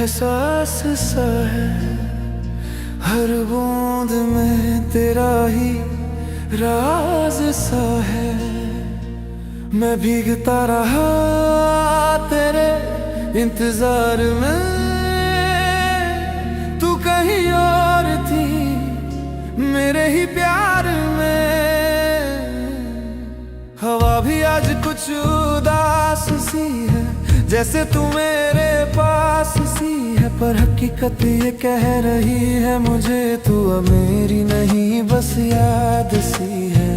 एहसास सा है, हर बूंद में तेरा ही राज सा है। मैं भीगता रहा तेरे इंतजार में, तू कहीं और थी मेरे ही प्यार में। हवा भी आज कुछ उदास सी है, जैसे तू मेरे पास सी है, पर हकीकत ये कह रही है मुझे तू अब मेरी नहीं बस याद सी है।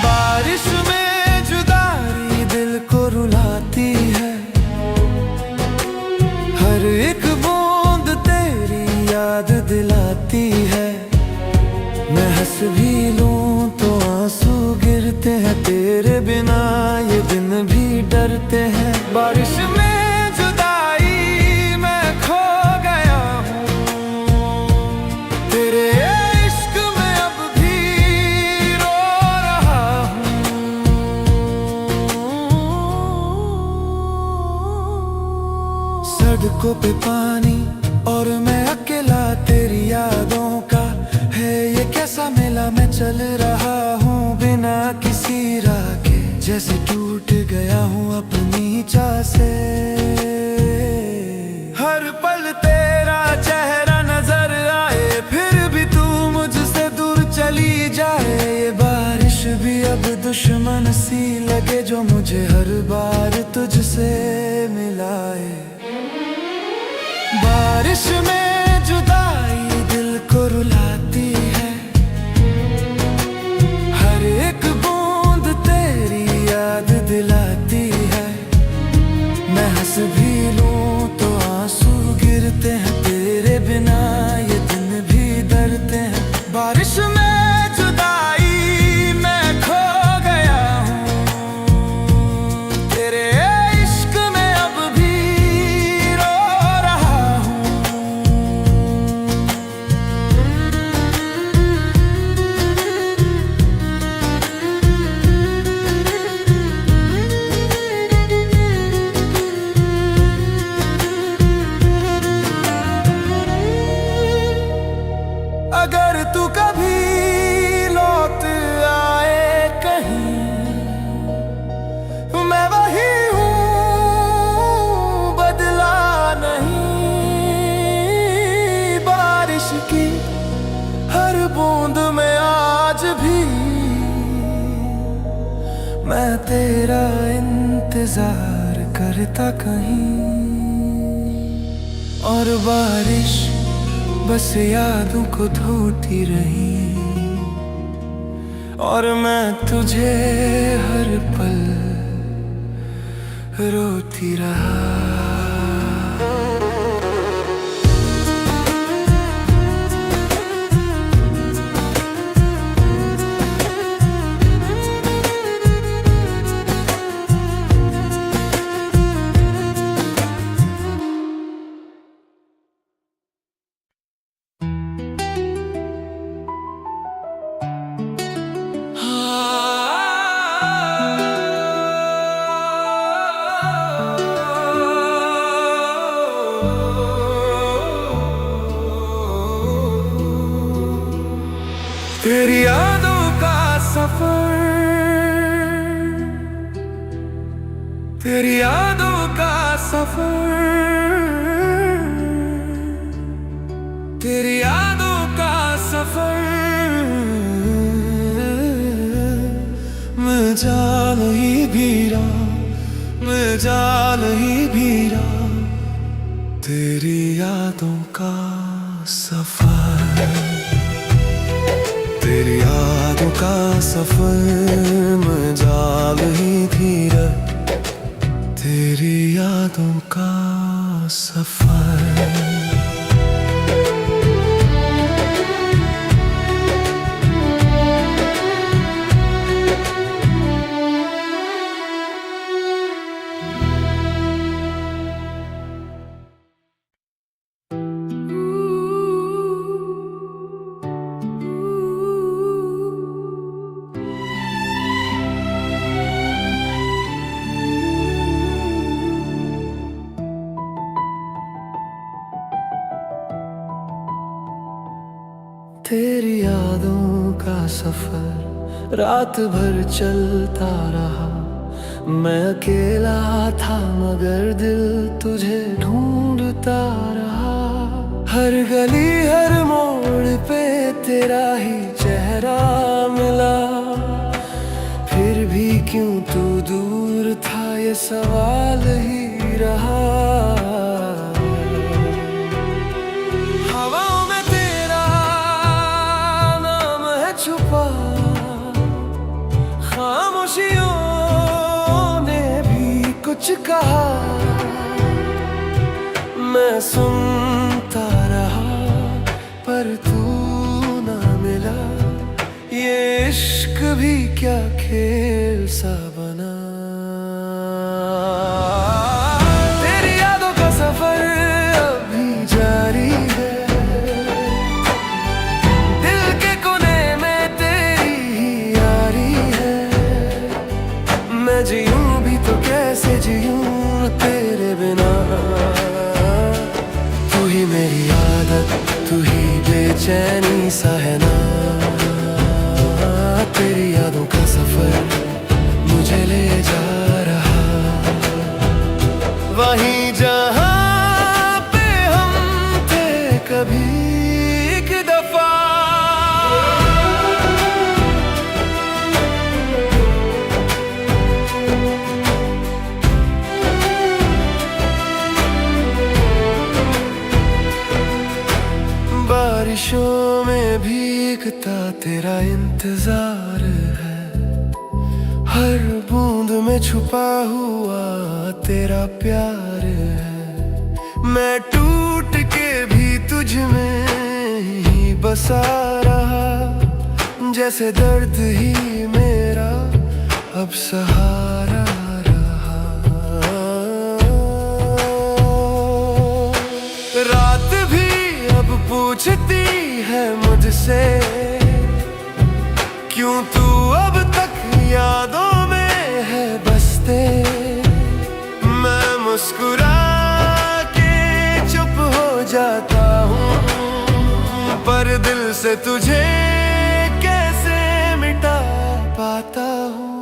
बारिश में जुदाई दिल को रुलाती है, हर एक बूंद तेरी याद दिलाती है। मैं हंस भी लूं तो आंसू गिरते हैं, तेरे बिना ये दिन भी डरते हैं। बारिश में जुदाई मैं खो गया हूँ, तेरे इश्क में अब भी रो रहा हूँ। सड़कों पे पानी और मैं अकेला, तेरी यादों का है ये कैसा मेला। मैं चल रहा हूँ बिना किसी राह के, जैसे टूट गया हूँ अपनी चाह से। हर पल तेरा चेहरा नजर आए, फिर भी तू मुझसे दूर चली जाए। ये बारिश भी अब दुश्मन सी लगे, जो मुझे हर बार तुझसे मिलाए। बारिश में जुदाई दिल को रुलाती है, हर एक बूंद तेरी याद दिलाती है। मैं हंस भी लूं तो आंसू गिरते हैं, तेरे बिना ये दिन भी डरते हैं। बारिश में जुदाई मैं खो गया हूँ, तेरे इश्क में अब भी रो रहा हूँ। अगर तू कभी लौट आए कहीं, मैं वही हूँ बदला नहीं। बारिश की हर बूंद में आज भी मैं तेरा इंतजार करता कहीं। और बारिश बस यादों को धोती रही, और मैं तुझे हर पल रोती रहा। तेरी यादों का सफर, तेरी यादों का सफर, तेरी यादों का सफर। मैं जान ही भी रहा, मैं जान ही भी रहा, तेरी यादों का सफर। तेरी यादों का सफर में जाल ही धीरा, तेरी यादों का सफर। तेरी यादों का सफर रात भर चलता रहा। मैं अकेला था मगर दिल तुझे ढूंढता रहा। हर गली हर मोड़ पे तेरा ही चेहरा मिला। फिर भी क्यों तू दूर था ये सवाल ही रहा। हवाओं में तेरा नाम है छुपा। खामोशियों ने भी कुछ कहा। मैं सुनता रहा पर तू ना मिला। ये इश्क भी क्या खेल सा बना। तेरी यादों का सफर अभी जारी है। दिल के कोने में तेरी ही यारी है। मैं जीऊं भी तो कैसे जीऊं तेरे बिना। तू ही मेरी आदत तू ही बेचैनी सा है ना। तेरी यादों का सफर मुझे ले जा रहा। वहीं जहां पे हम थे कभी एक दफा। बारिशों में भीगता तेरा इंतजार है। हर बूंद में छुपा हुआ तेरा प्यार है। मैं टूट के भी तुझ में ही बसा रहा। जैसे दर्द ही मेरा अब सहारा रहा। रात भी अब पूछती है मुझसे क्यों तू अब तक यादों में है बसते। मैं मुस्कुरा के चुप हो जाता हूँ पर दिल से तुझे कैसे मिटा पाता हूँ।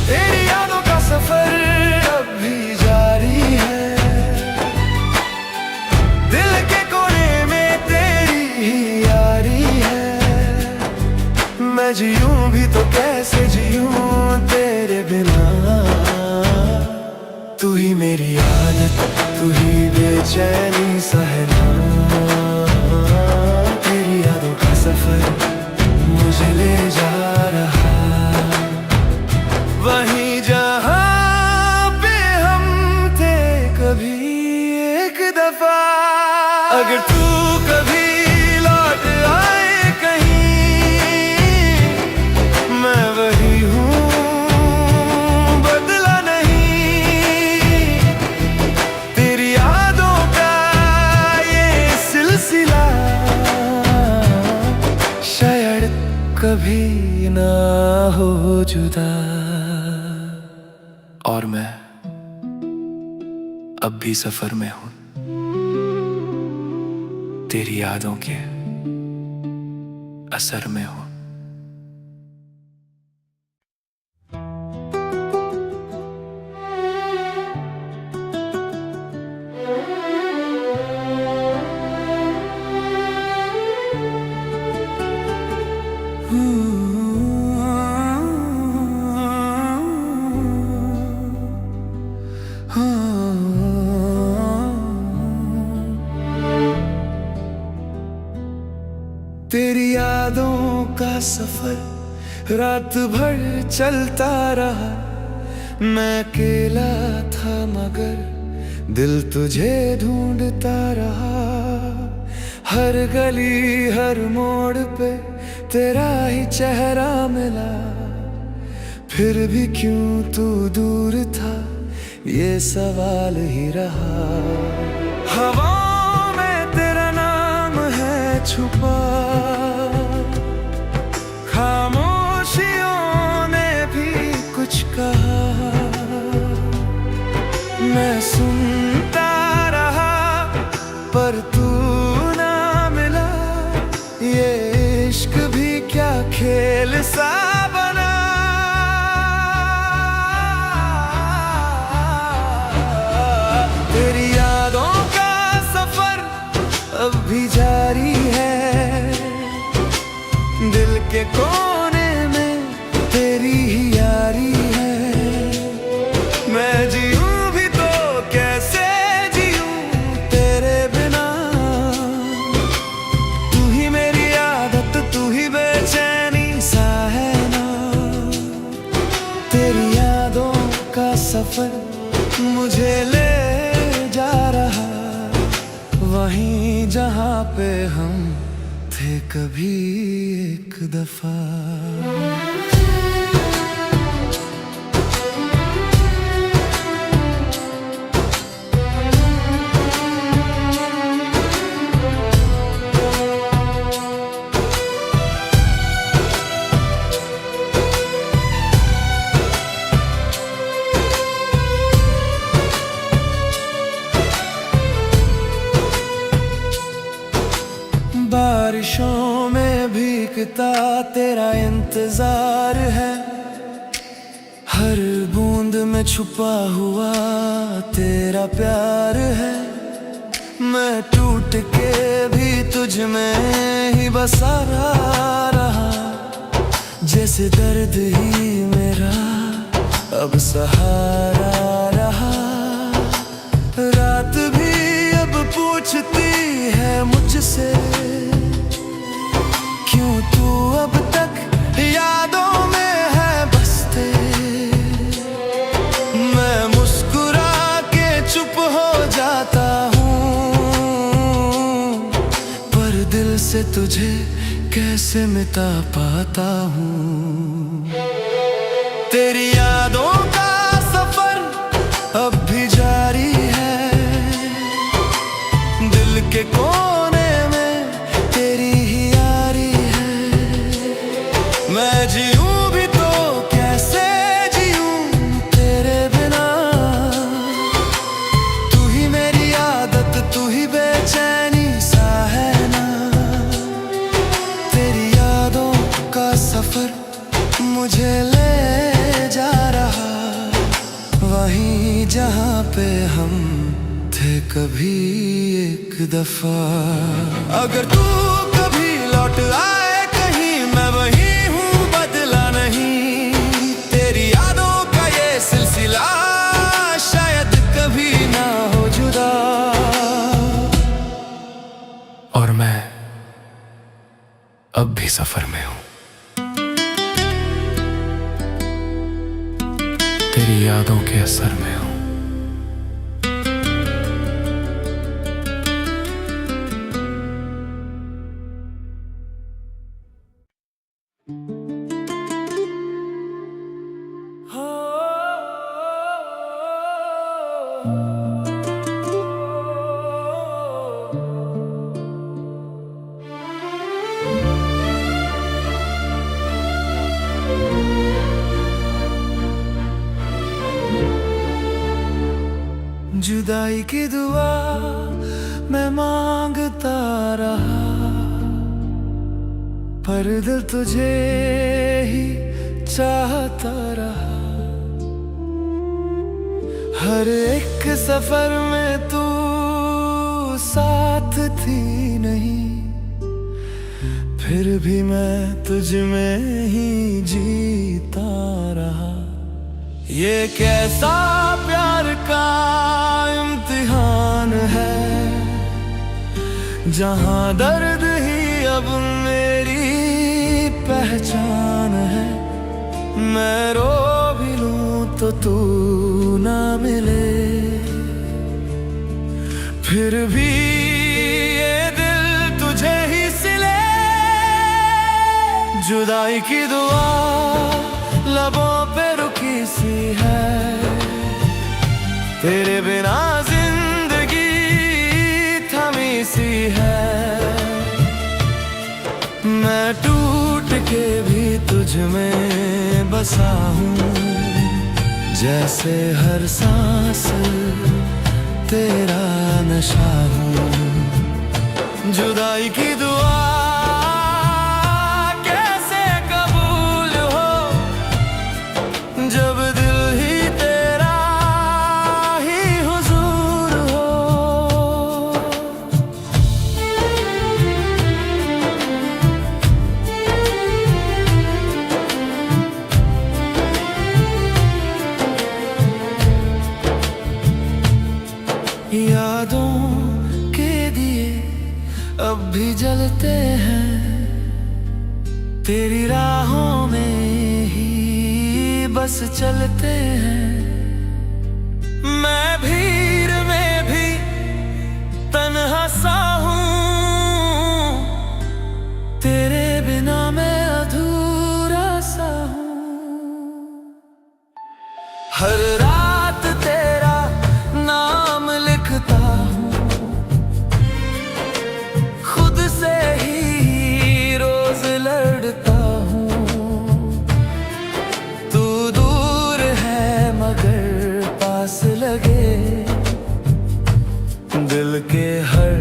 तेरी यादों का सफर अब भी जारी है। दिल के कोने में तेरी ही यारी है। मैं जीऊं भी तो कैसे जीऊं तेरे बिना। तू ही मेरी आदत तू ही बेचैनी सा है ना। तेरी यादों का सफर मुझे ले जा रहा। वहीं जहां पे हम थे कभी एक दफा। अगर तू कभी लौट आए कहीं मैं वही हूँ बदला नहीं। तेरी यादों का ये सिलसिला शायद कभी ना हो जुदा। और मैं अब भी सफर में हूँ तेरी यादों के असर में हूँ। तेरी यादों का सफर रात भर चलता रहा। मैं अकेला था मगर दिल तुझे ढूंढता रहा। हर गली हर मोड़ पे तेरा ही चेहरा मिला। फिर भी क्यों तू दूर था ये सवाल ही रहा। हवाओं में तेरा नाम है छुपा। खामोशियों ने भी कुछ कहा। मैं सुनता रहा के कोने में तेरी ही यारी है। मैं जीऊं भी तो कैसे जीऊं तेरे बिना, तू ही मेरी आदत, तू ही बेचैनी सा है ना। तेरी यादों का सफर मुझे ले जा रहा, वहीं जहाँ पे हम थे कभी एक दफा। बारिशों में भीगता तेरा इंतजार है, हर बूंद में छुपा हुआ तेरा प्यार है। मैं टूट के भी तुझ में ही बसा रहा, जैसे दर्द ही मेरा अब सहारा रहा। रात भी अब पूछती है मुझसे, क्यों तू अब तक यादों में है बसते। मैं मुस्कुरा के चुप हो जाता हूँ, पर दिल से तुझे कैसे मिटा पाता हूँ। तेरी यादों का सफर अब भी जारी है, दिल के कोने में तेरी ही यारी है। मैं जीऊं भी तो कैसे जीऊं तेरे बिना, तू ही मेरी आदत, तू ही बेचैनी सा है ना। तेरी यादों का सफर मुझे ले जा रहा, वहीं जहाँ पे हम थे कभी एक दफा। अगर तू कभी लौट आए कहीं, मैं वहीं हूँ, बदला नहीं। तेरी यादों का ये सिलसिला शायद कभी ना हो जुदा। और मैं अब भी सफर में हूँ, तेरी यादों के असर में हूँ। जुदाई की दुआ मैं मांगता रहा, पर दिल तुझे ही चाहता रहा। हर एक सफर में तू साथ थी नहीं, फिर भी मैं तुझ में ही जीता रहा। ये कैसा प्यार का इम्तिहान है, जहाँ दर्द ही अब मेरी पहचान है। मैं रो भी लूं तो तू ना मिले, फिर भी ये दिल तुझे ही सिले। जुदाई की दुआ लबों पे रुकी सी है, तेरे बिना जिंदगी थमी सी है। मैं टूट के भी तुझ में बसा हूँ, जैसे हर सांस तेरा नशा हूँ। जुदाई की दुआ कैसे कबूल हो, जब दिल ही तेरा ही हुजूर हो। यादों के दिए अब भी जलते हैं, तेरी राहों में ही बस चलते हैं। मैं भीड़ में भी तन्हा सा हूँ, तेरे बिना मैं अधूरा सा हूँ। हर रात तेरा नाम लिखता हूँ, खुद से ही रोज लड़ता हूँ। तू दूर है मगर पास लगे, दिल के हर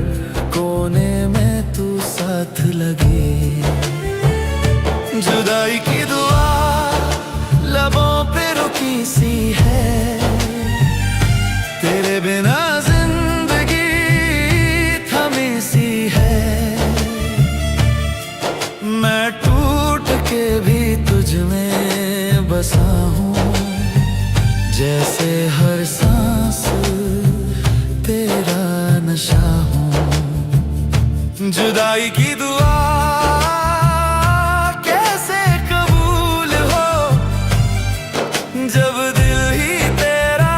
कोने में तू साथ लगे। जुदाई की दुआ लबों पे रुकी सी है, तेरे बिना जिंदगी थमी सी है। मैं टूट के भी तुझ में बसा हूँ, जैसे हर सांस तेरा नशा हूँ। जुदाई की दुआ कैसे कबूल हो जब दिल ही तेरा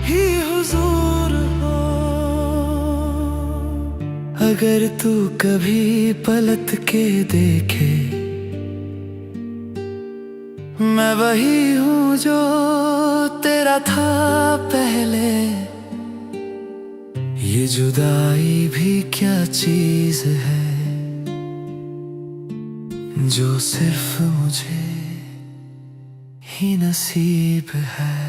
ही हुजूर हो। अगर तू कभी पलट के देखे, मैं वही हूँ जो तेरा था पहले। ये जुदाई भी क्या चीज है जो सिर्फ मुझे ही नसीब है।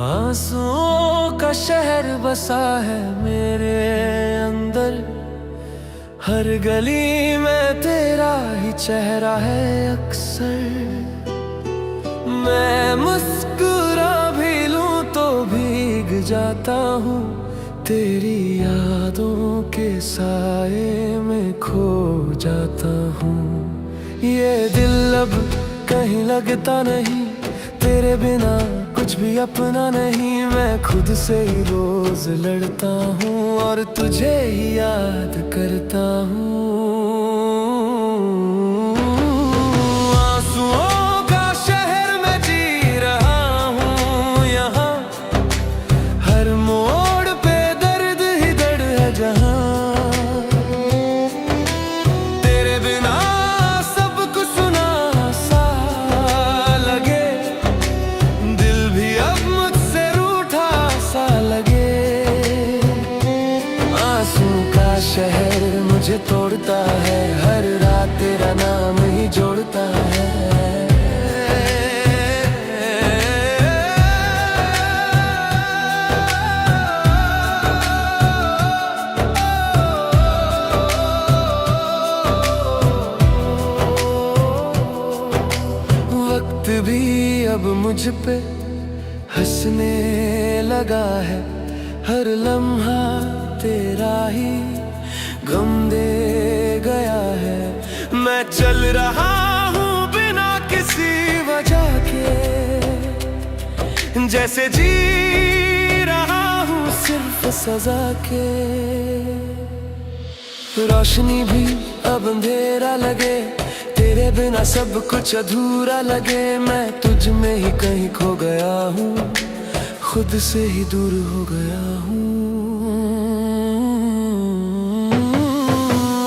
आंसुओं का शहर बसा है मेरे अंदर, हर गली में तेरा ही चेहरा है अक्सर। मैं मुस्कुरा भी लूं तो भीग जाता हूँ, तेरी यादों के साए में खो जाता हूँ। ये दिल अब कहीं लगता नहीं, तेरे बिना कुछ भी अपना नहीं। मैं खुद से ही रोज लड़ता हूँ और तुझे ही याद करता हूँ। आंसुओं का शहर में जी रहा हूँ यहाँ, हर मोड़ पे दर्द ही दर्द है जहाँ। तेरे बिना सब कुछ सुना सा लगे, दिल भी अब मुझसे रूठा सा लगे। आंसू का शहर मुझे तोड़ता है, हर रात तेरा नाम ही जोड़ता है। वक्त भी अब मुझ पे हंसने लगा है, हर लम्हा तेरा ही गम दे गया है। मैं चल रहा हूँ बिना किसी वजह के, जैसे जी रहा हूँ सिर्फ सजा के। रोशनी भी अब अंधेरा लगे, तेरे बिना सब कुछ अधूरा लगे। मैं तुझ में ही कहीं खो गया हूँ, खुद से ही दूर हो गया हूँ।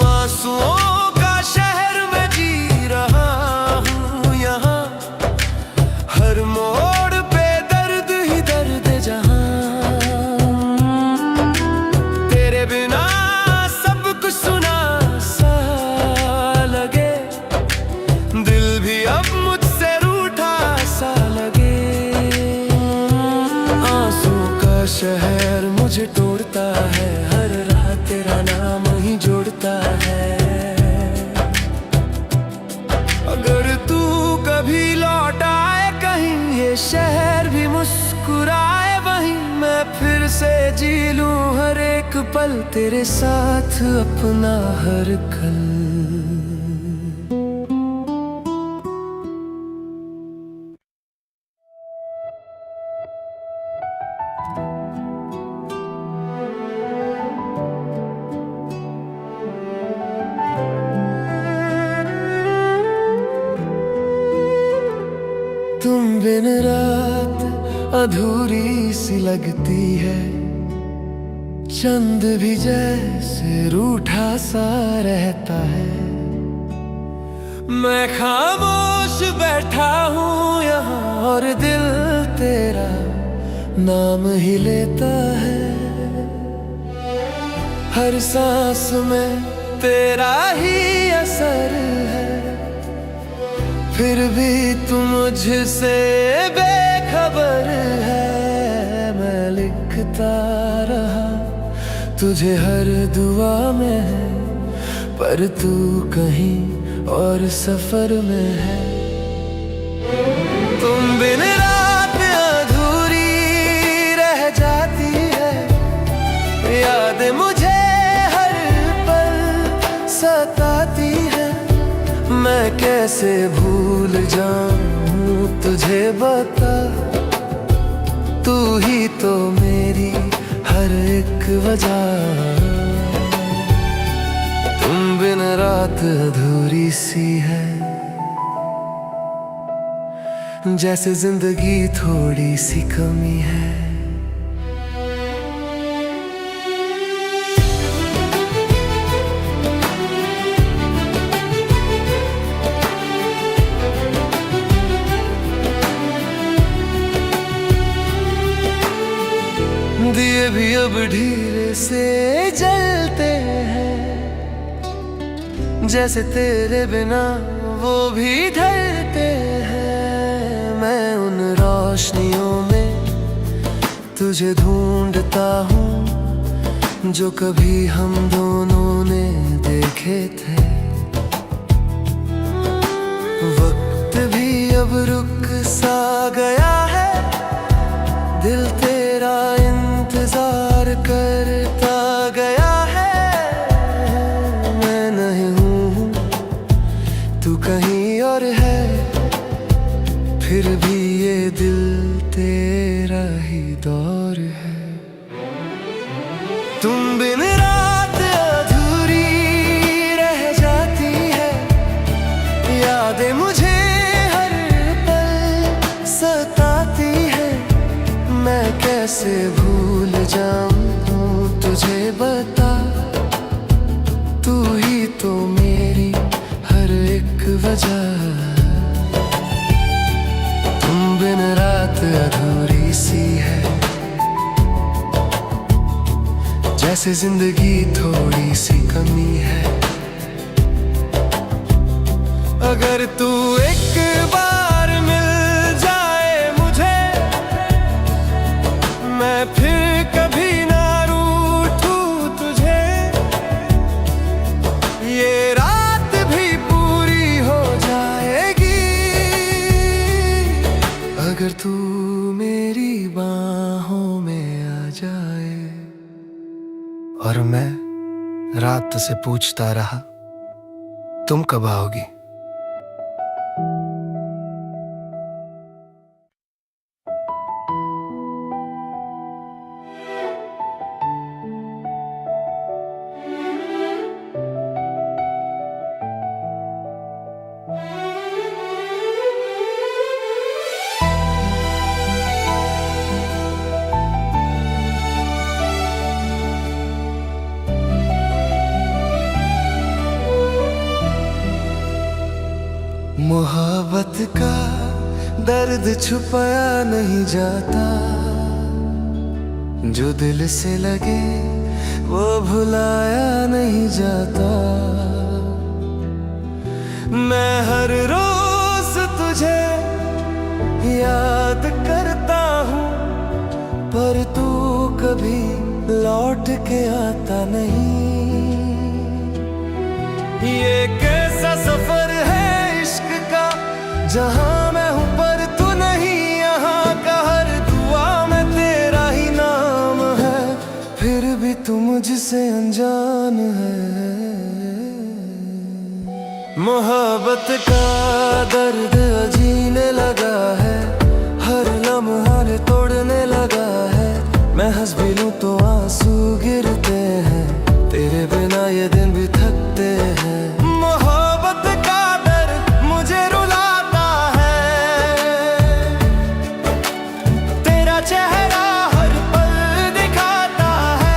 आंसुओं का शहर में जी रहा हूँ यहाँ, हर मोड़ पे दर्द ही दर्द जहाँ। पर मुझे तोड़ता है, हर राह तेरा नाम ही जोड़ता है। अगर तू कभी लौट आए कहीं, ये शहर भी मुस्कुराए वहीं, मैं फिर से जी लूं हर एक पल तेरे साथ अपना हर कल। तुम बिन रात अधूरी सी लगती है, चंद भी जैसे रूठा सा रहता है। मैं खामोश बैठा हूँ यहाँ और दिल तेरा नाम ही लेता है। हर सांस में तेरा ही असर है, फिर भी तू मुझसे बेखबर है। मैं लिखता रहा तुझे हर दुआ में है, पर तू कहीं और सफर में है। तुम बिन रात अधूरी रह जाती है, याद मुझे हर पल सताती है। मैं कैसे भूल जाऊं तुझे बता, तू ही तो मेरी हर एक वजह। तुम बिन रात अधूरी सी है, जैसे जिंदगी थोड़ी सी कमी है। दिए भी अब ढीले से जलते हैं, जैसे तेरे बिना वो भी ढलते हैं। मैं उन रोशनियों में तुझे ढूंढता हूँ, जो कभी हम दोनों ने देखे थे। वक्त भी अब रुक सा गया है, दिल तेरा इंतजार करता गया है। मैं नहीं हूँ, तू कहीं और है, फिर भी ये दिल तेरा ही दौर है। तुम बिन रात अधूरी रह जाती है, यादें मुझे हर पल सताती है। मैं कैसे भूल जाऊं तुझे बता, तू ही तो मेरी हर एक वजह। तुम बिन रात अधूरी सी है, जैसे जिंदगी थोड़ी सी कमी है। अगर तू एक बार मिल जाए मुझे, मैं फिर कभी ना रूठूं तुझे। ये रात भी पूरी हो जाएगी, अगर तू मेरी बाहों में आ जाए। और मैं रात से पूछता रहा, तुम कब आओगी? मोहब्बत का दर्द छुपाया नहीं जाता, जो दिल से लगे वो भुलाया नहीं जाता। मैं हर रोज तुझे याद करता हूँ, पर तू कभी लौट के आता नहीं। ये कैसा सफर है इश्क का, जहां मैं हूं पर तू नहीं, यहाँ का हर दुआ में तेरा ही नाम है, फिर भी तू मुझसे अनजान है। मोहब्बत का दर्द अजीने लगा है, हर लम्हा तोड़ने लगा है। मैं हंस भी लूं तो आंसू गिरते हैं, तेरे बिना ये दिन भी थकते हैं। मोहब्बत का दर्द मुझे रुलाता है, तेरा चेहरा हर पल दिखाता है।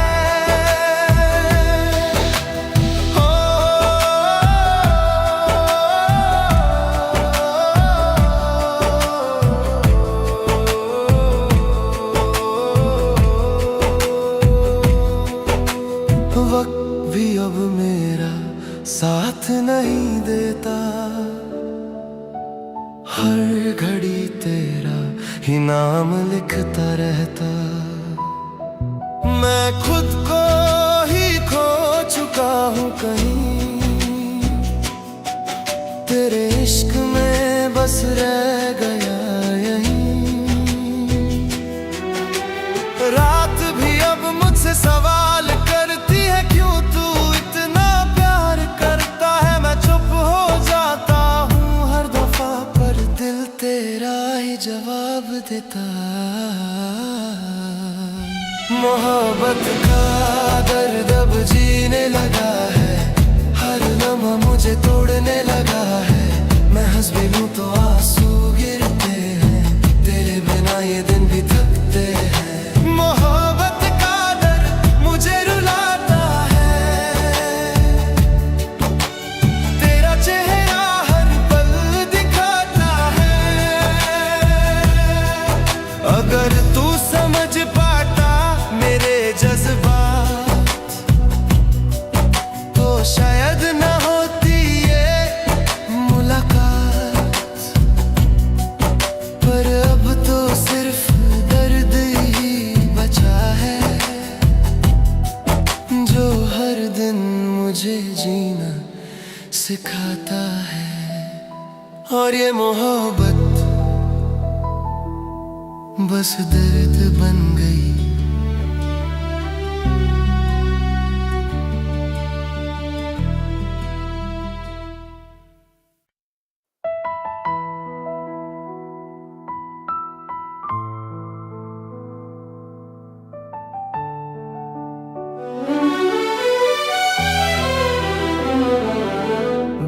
वक्त भी अब मेरा साथ नहीं देता, हर घड़ी तेरा ही नाम लिखता रहता। मैं खुद को ही खो चुका हूँ कहीं, तेरे इश्क में बस रह गया यहीं। रात भी अब मुझसे सवाल करती है, क्यों तू इतना प्यार करता है। मैं चुप हो जाता हूँ हर दफा, पर दिल तेरा ही जवाब देता। मोहब्बत का दर्द अब जीने लगा है, हर लम्हा मुझे तोड़ने लगा है। मैं हंस भी लूं तो आंसू गिरते हैं, तेरे बिना ये दिन भी थकते हैं। मोहब्बत का दर्द मुझे रुलाता है, तेरा चेहरा हर पल दिखाता है। अगर तू समझ पाता मेरे जज्बात, तो शायद न होती ये मुलाकात। पर अब तो सिर्फ दर्द ही बचा है, जो हर दिन मुझे जीना सिखाता है। और ये मोहब्बत बस दर्द बन गई।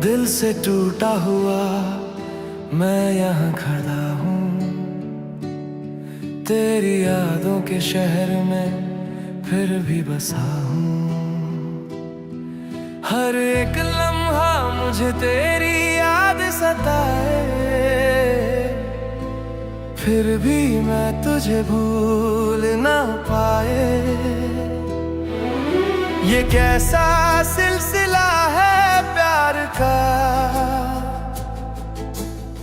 दिल से टूटा हुआ मैं यहाँ खड़ा हूँ, तेरी यादों के शहर में फिर भी बसा हूँ। हर एक लम्हा मुझे तेरी याद सताए, फिर भी मैं तुझे भूल ना पाए। ये कैसा सिलसिला है प्यार का,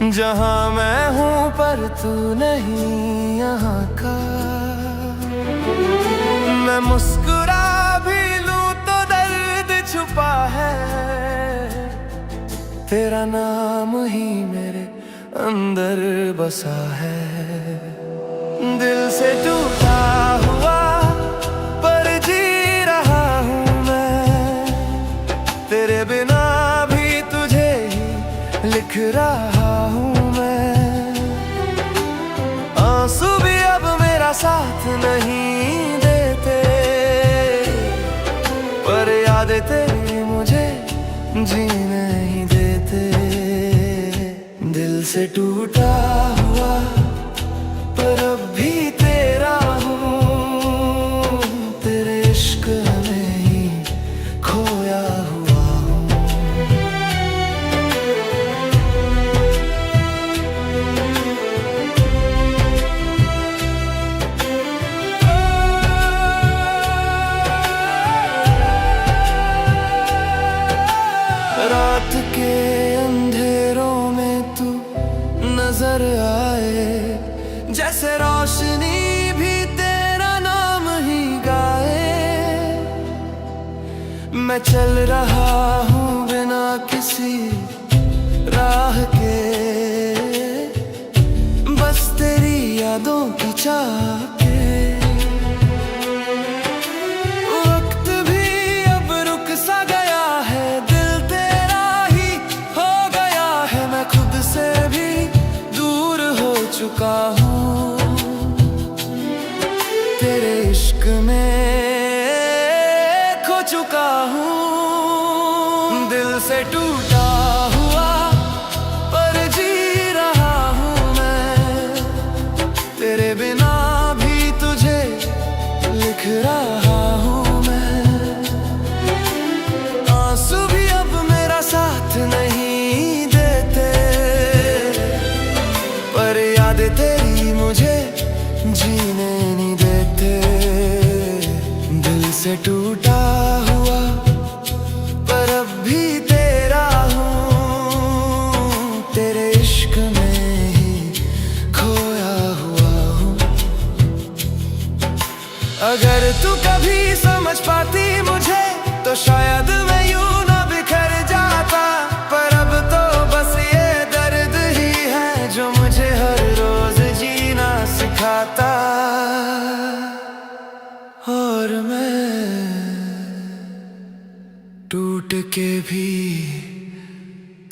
जहाँ मैं हूँ पर तू नहीं यहाँ का। मैं मुस्कुरा भी लूं तो दर्द छुपा है, तेरा नाम ही मेरे अंदर बसा है। दिल से टूटा हुआ पर जी रहा हूँ मैं, तेरे बिना भी तुझे ही लिख रहा हूँ मैं। आंसू भी अब मेरा साथ नहीं देते, पर यादें तेरी मुझे जीने ही देते। दिल से टूटा हुआ पर अब भी तेरा हूँ, तेरे इश्क में ही खोया हुआ हूँ। रात के अंधेरों में तू नजर आए, जैसे रोशनी भी तेरा नाम ही मैं चल रहा हूँ बिना किसी राह के, बस तेरी यादों की चाह के। वक्त भी अब रुक सा गया है, दिल तेरा ही हो गया है। मैं खुद से भी दूर हो चुका हूँ, तेरे इश्क में खो चुका हूँ। दिल से टूटा हुआ पर जी रहा हूँ मैं, तेरे बिना भी तुझे लिख रहा हूँ मैं। आंसू भी अब मेरा साथ नहीं देते, पर यादें तेरी मुझे जीने नहीं देते। दिल से टूटा हुआ पर अब भी तेरा हूँ, तेरे इश्क में ही खोया हुआ हूँ। अगर तू कभी समझ पाती मुझे तो शायद मैं यूं ना बिखर जाता, पर अब तो बस ये दर्द ही है जो मुझे हर रोज जीना सिखाता। और मैं टूट के भी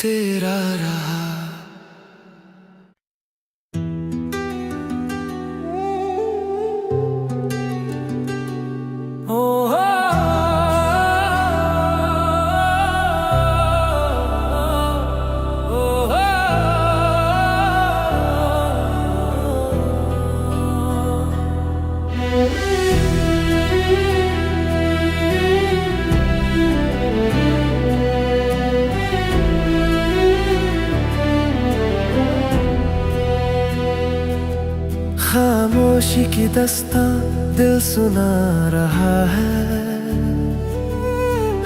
तेरा रहा। ओ हो, ओ हो, खामोशी की दास्तां दिल सुना रहा है,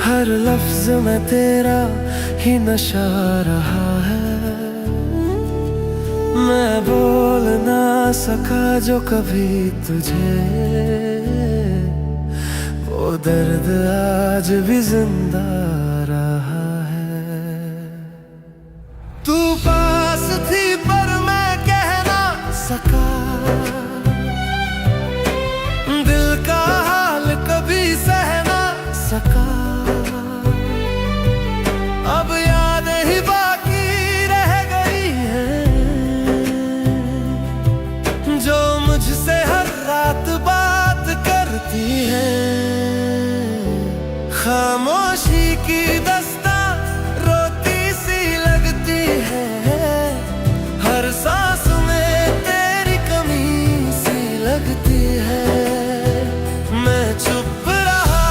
हर लफ्ज में तेरा ही नशा रहा है। मैं बोल ना सका जो कभी तुझे, वो दर्द आज भी जिंदा रहा है। तू पास थी पर मैं कह ना सका, दिल का हाल कभी सह ना सका। अब यादें ही बाकी रह गई हैं, जो मुझसे हर रात बात करती हैं। खामोशी की दास्तां रोती सी लगती है, हर सांस में तेरी कमी सी लगती है। मैं चुप रहा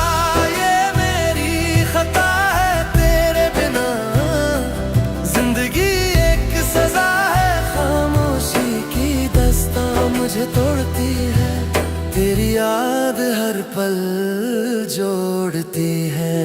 ये मेरी खता है, तेरे बिना जिंदगी एक सजा है। खामोशी की दास्तां मुझे तोड़ती है, तेरी याद हर पल जोड़ती है।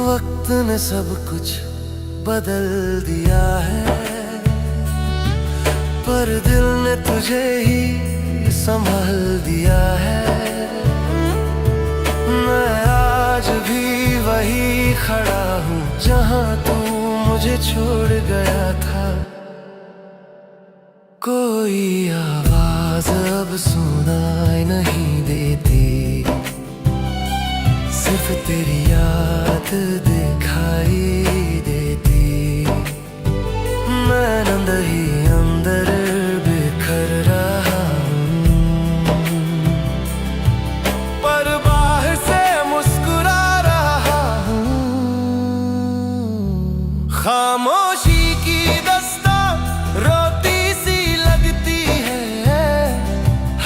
वक्त ने सब कुछ बदल दिया है, पर दिल ने तुझे ही संभाल दिया है। मैं आज भी वही खड़ा हूँ जहाँ तू मुझे छोड़ गया था। कोई आवाज अब सुनाई नहीं देती, सिर्फ तेरी याद दिखाई देती। मैं अंदर ही अंदर बिखर रहा हूँ, पर बाहर से मुस्कुरा रहा हूँ। खामोशी की दास्तां रोती सी लगती है,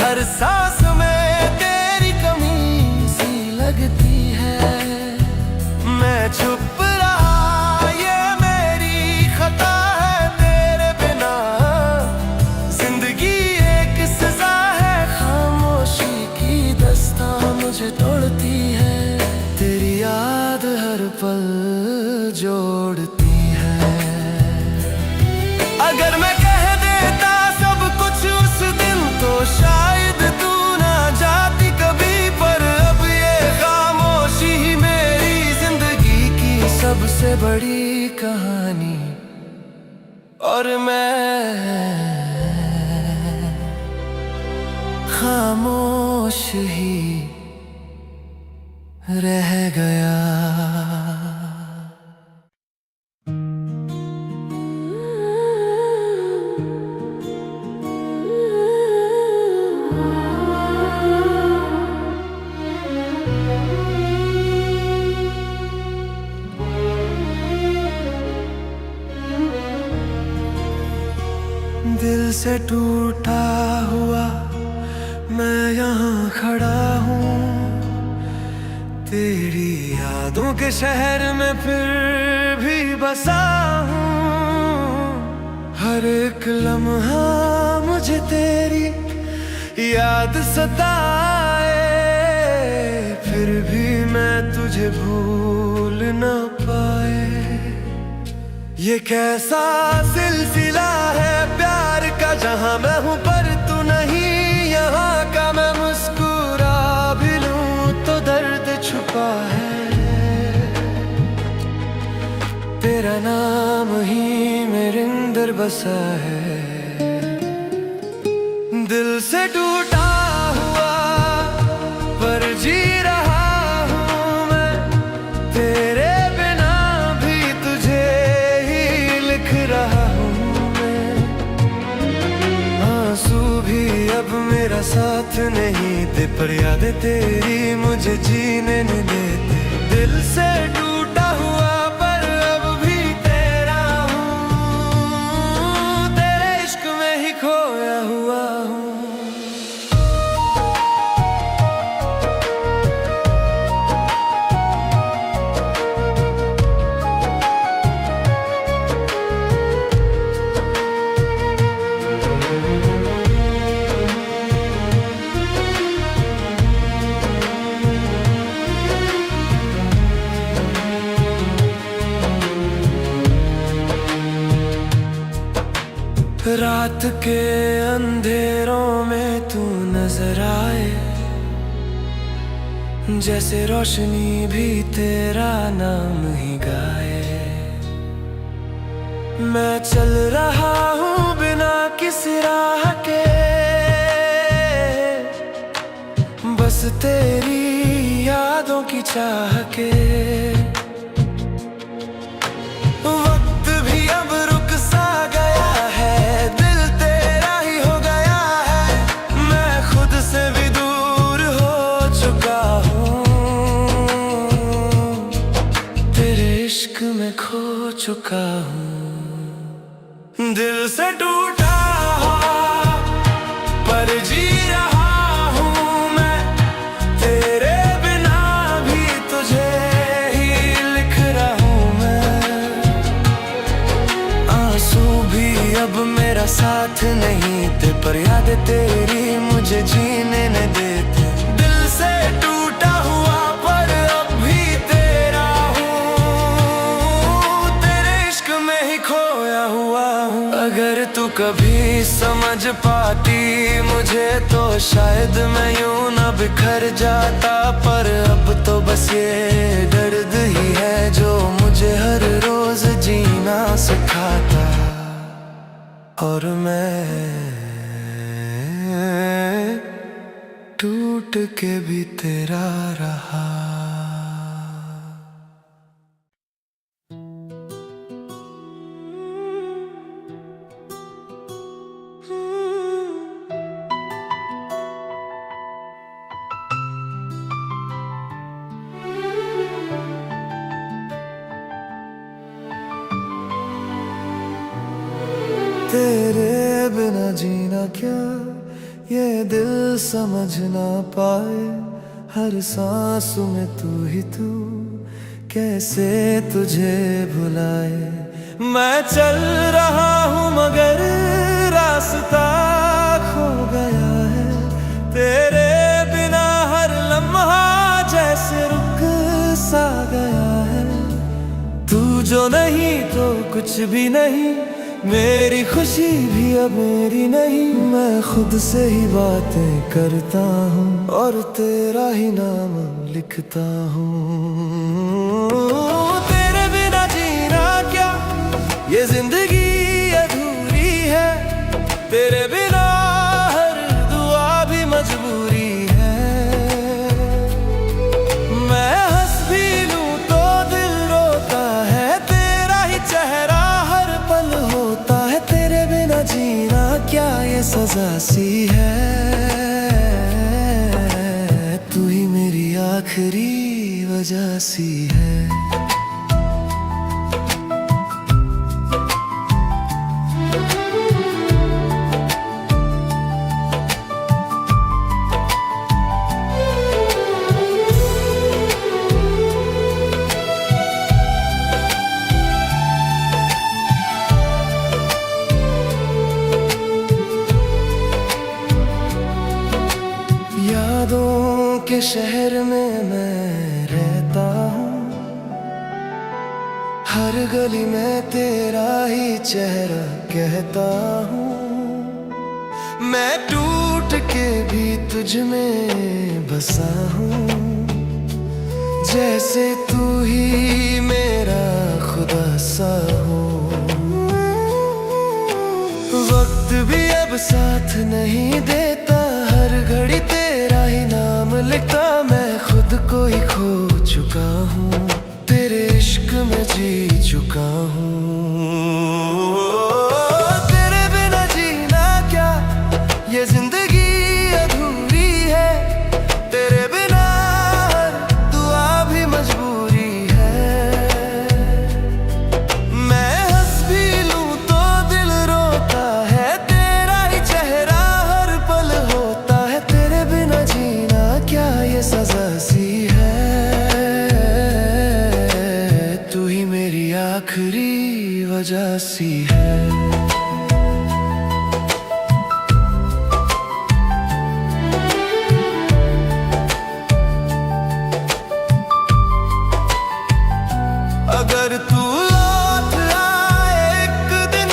हर सांस में तेरी कमी सी लगती है। मैं चुप रहा ये जोड़ती हैं। अगर मैं कह देता सब कुछ उस दिन तो शायद तू ना जाती कभी, पर अब ये खामोशी ही मेरी जिंदगी की सबसे बड़ी कहानी। और मैं खामोश ही रह गया। दिल से टूटा हुआ मैं यहाँ खड़ा हूँ, तेरी यादों के शहर में फिर भी बसा हूँ। हर एक लम्हा मुझे तेरी याद सताए, फिर भी मैं तुझे भूल न पाए। ये कैसा सिलसिला है प्यार का, जहाँ मैं हूँ पर तू नहीं, यहाँ का मैं मुस्कुरा भी लूं तो दर्द छुपा है। तेरा नाम ही मेरे अंदर बसा है। दिल से टूटा हुआ पर जी रहा हूँ मैं, तेरे बिना भी तुझे ही लिख रहा हूँ मैं। आंसू भी अब मेरा साथ नहीं दे, पर याद तेरी मुझे जीने नहीं देते। दिल से टूटा हुआ पर अब भी तेरा हूँ, तेरे इश्क में ही खोया हुआ हूँ। रात के अंधेरों में तू नजर आए, जैसे रोशनी भी तेरा नाम ही गाए। मैं चल रहा हूँ बिना किसी राह के, बस तेरी यादों की चाह के। वक्त भी अब रुक सा गया है, दिल तेरा ही हो गया है। मैं खुद से भी दूर हो चुका हूँ, तेरे इश्क में खो चुका हूँ। दिल से टूटा पर जी रहा हूँ मैं, तेरे बिना भी तुझे ही लिख रहा हूँ मैं। आंसू भी अब मेरा साथ नहीं दे, पर याद तेरी मुझे जीने न देते। दिल से टूटा हुआ पर अब भी तेरा हूँ, तेरे इश्क में ही खोया हुआ हूँ। अगर तू कभी समझ पाती मुझे तो शायद मैं यूं ना बिखर जाता, पर अब तो बस ये दर्द ही है जो मुझे हर रोज जीना सिखाता। और मैं टूट के भी तेरा रहा। तेरे बिना जीना क्या ये दिल समझ ना पाए, हर सांस में तू ही तू, कैसे तुझे भुलाए। मैं चल रहा हूँ मगर रास्ता खो गया है, तेरे बिना हर लम्हा जैसे रुक सा गया है। जो नहीं तो कुछ भी नहीं, मेरी खुशी भी अब मेरी नहीं। मैं खुद से ही बातें करता हूँ और तेरा ही नाम लिखता हूँ। तेरे बिना जीना क्या, ये जिंदगी अधूरी है। तेरे बिना हर दुआ भी मजबूरी है। मैं हंस भी लूं तो दिल रोता है, तेरा ही चेहरा हर पल होता है। तेरे बिना जीना क्या, ये सजा सी है। तू ही मेरी आखिरी वजह सी है। यादों के शहर में मैं रहता हूँ, हर गली में तेरा ही चेहरा कहता हूँ। मैं टूट के भी तुझ में बसा हूँ, जैसे तू ही मेरा खुदा सा हो। वक्त भी अब साथ नहीं देता, हर घड़ी तेरा ही नाम लिखता। मैं खुद को ही खो चुका हूँ, तेरे इश्क में जी चुका हूँ। तेरे बिना जीना क्या, ये जिंदगी अधूरी है। तेरे बिना हर दुआ भी मजबूरी है। मैं हंस भी लूं तो दिल रोता है, तेरा ही चेहरा हर पल होता है। तेरे बिना जीना क्या, ये सजा सी है। तू ही मेरी आखिरी वजह सी है। अगर तू लौट आए एक दिन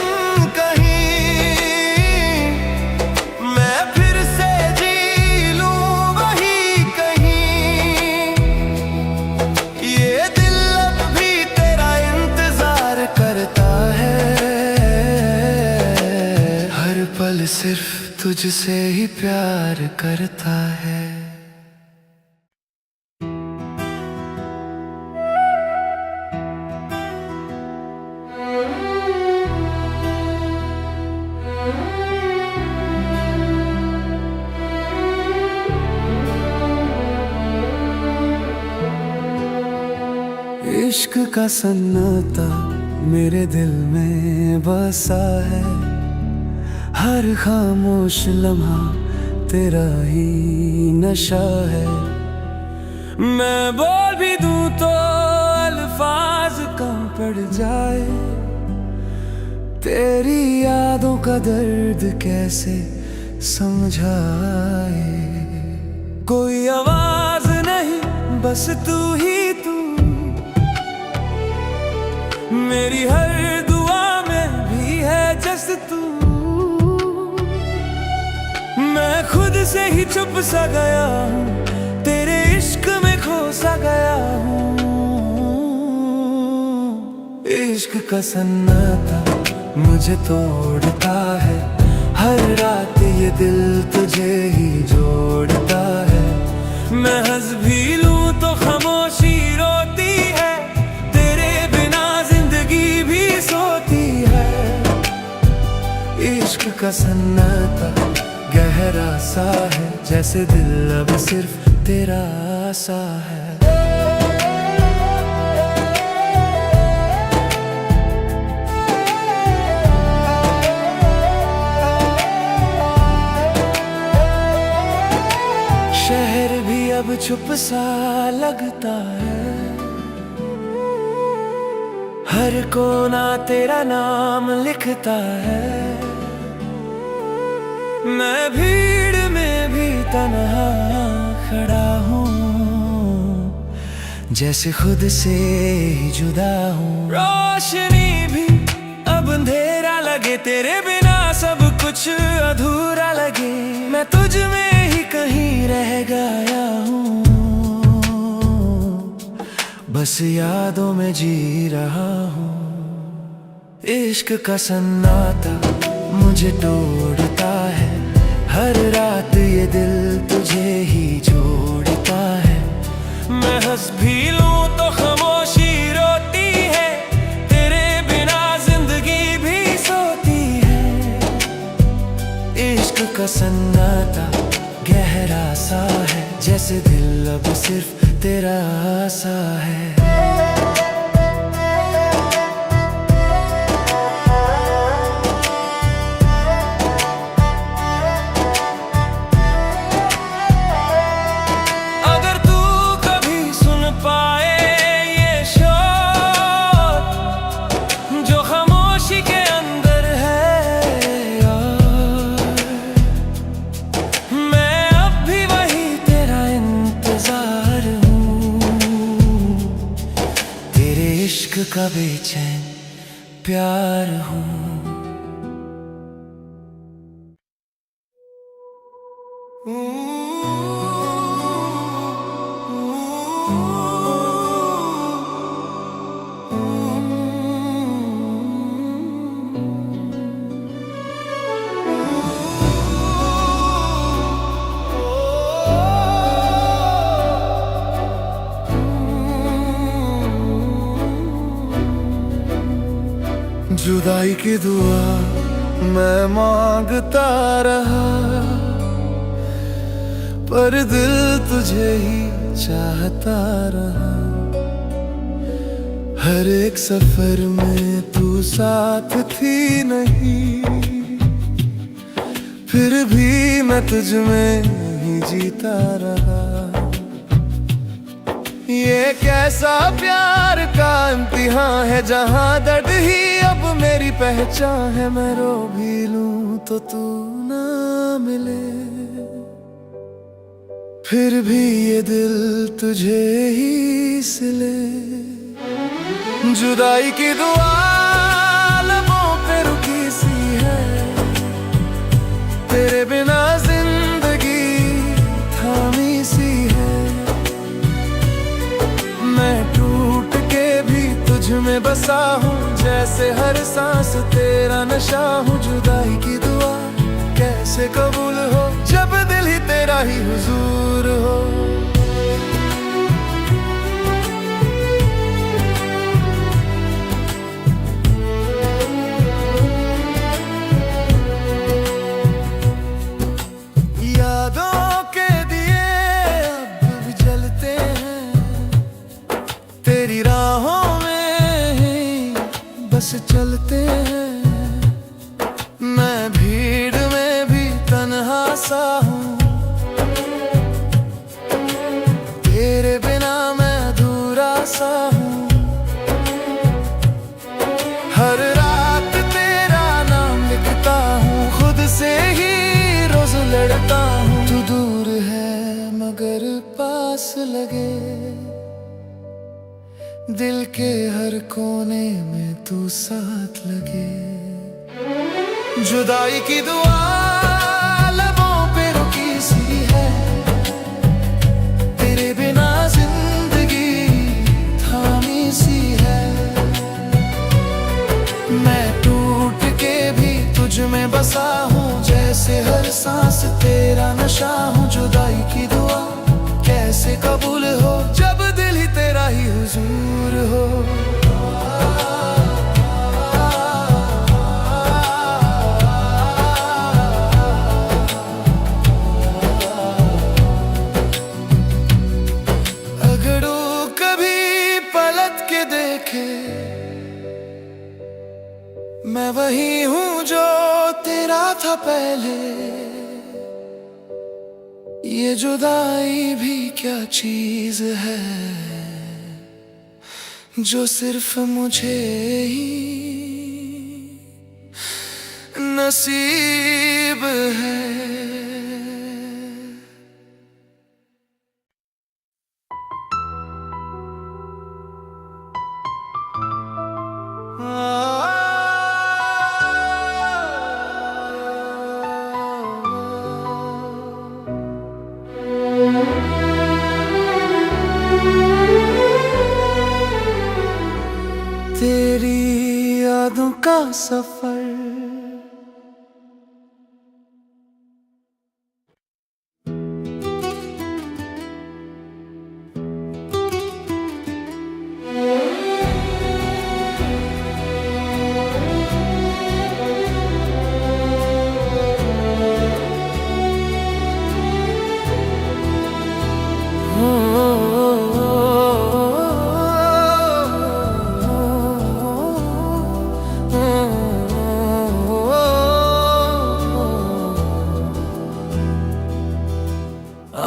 कहीं, मैं फिर से जी लूं वही कहीं। ये दिल अब भी तेरा इंतजार करता है, हर पल सिर्फ तुझसे ही प्यार करता है। इश्क का सन्नाटा मेरे दिल में बसा है, हर खामोश लम्हा तेरा ही नशा है। मैं बोल भी दूं तो अल्फाज कम पड़ जाए, तेरी यादों का दर्द कैसे समझाए। कोई आवाज नहीं, बस तू ही तू, मेरी हर दुआ में भी है जस तू। मैं खुद से ही चुप सा गया हूँ, तेरे इश्क में खो सा गया हूँ। इश्क का सन्नाटा मुझे तोड़ता है, हर रात ये दिल तुझे ही जोड़ता है। मैं हंस भी लूं तो खामोशी रोती है, तेरे बिना जिंदगी भी सोती है। इश्क का सन्नाटा गहरा सा है, जैसे दिल अब सिर्फ तेरा सा है। शहर भी अब चुप सा लगता है, हर कोना तेरा नाम लिखता है। मैं भीड़ में भी तन्हा खड़ा हूँ, जैसे खुद से ही जुदा हूँ। रोशनी भी अब अंधेरा लगे, तेरे बिना सब कुछ अधूरा लगे। मैं तुझ में ही कहीं रह गया हूँ, बस यादों में जी रहा हूँ। इश्क का सन्नाटा मुझे तोड़ता है, हर रात ये दिल तुझे ही जोड़ता है। मैं हंस भी लूं तो खामोशी रोती है, तेरे बिना जिंदगी भी सोती है। इश्क का सन्नाटा गहरा सा है, जैसे दिल अब सिर्फ तेरा सा है। इश्क का बेचैन प्यार हूँ। जुदाई की दुआ मैं मांगता रहा, पर दिल तुझे ही चाहता रहा। हर एक सफर में तू साथ थी नहीं, फिर भी मैं तुझ में ही जीता रहा। ये कैसा प्यार का इम्तिहान है, जहाँ दर्द ही अब मेरी पहचान है। मैं रो भी लूं तो तू ना मिले, फिर भी ये दिल तुझे ही सिले। जुदाई की दुआ लबों पे रुकी सी है, तेरे बिना जिंदगी थामी सी है। मैं टूट के भी तुझ में बसा हूँ, जैसे हर सांस तेरा नशा हूँ। जुदाई की दुआ कैसे कबूल हो, जब दिल ही तेरा ही हुजूर हो। यादों के दिए अब भी जलते हैं, तेरी राहों में ही बस चलते हैं। मैं भीड़ में भी तन्हा सा हूँ, तेरे बिना मैं अधूरा सा हूँ। हर रात तेरा नाम लिखता हूँ, खुद से ही रोज लड़ता हूँ। तू दूर है मगर पास लगे, दिल के हर कोने में तू साथ लगे। जुदाई की दुआ लबों पे रुकी सी है, तेरे बिना जिंदगी थामी सी है। मैं टूट के भी तुझ में बसा हूँ, जैसे हर सांस तेरा नशा हूँ। जुदाई की दुआ कैसे कबूल हो, जब दिल ही तेरा ही हुजूर हो। अगड़ू कभी पलट के देखे, मैं वही हूँ जो तेरा था पहले। ये जुदाई भी क्या चीज है, जो सिर्फ मुझे ही नसीब है। तेरी यादों का सफर।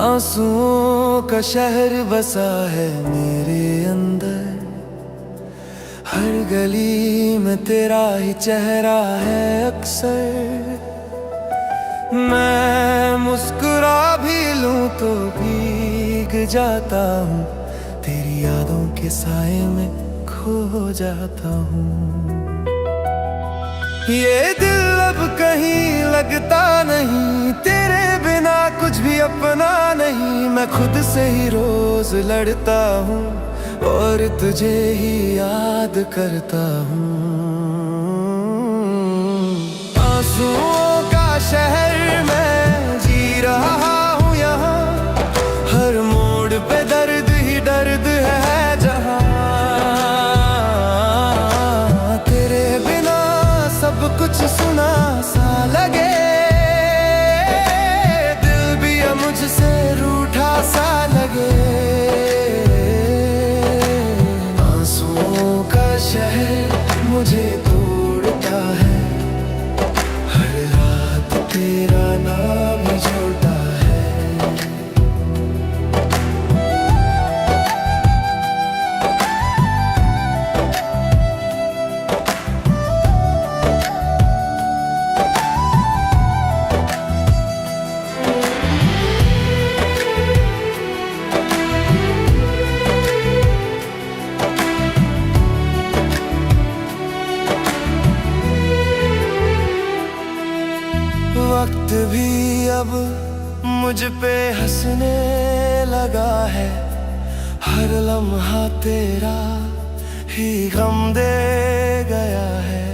आंसुओं का शहर बसा है मेरे अंदर, हर गली में तेरा ही चेहरा है अक्सर। मैं मुस्कुरा भी लूं तो भीग जाता हूँ, तेरी यादों के साए में खो जाता हूँ। ये दिल अब कहीं लगता नहीं, तेरे बिना कुछ भी अपना नहीं। मैं खुद से ही रोज लड़ता हूँ और तुझे ही याद करता हूँ। आंसुओं का शहर मैं जी रहा हूँ यहाँ, हर मोड़ पे दर्द ही दर्द है जहाँ। तेरे बिना सब कुछ सुना सा लगे, दिल भी अब मुझसे रूठा सा लगे। आंसुओं का शहर मुझे तोड़ता है, हर रात तेरा नाम ही जोड़ता है। वक्त भी अब मुझ पे हंसने लगा है, हर लम्हा तेरा ही गम दे गया है।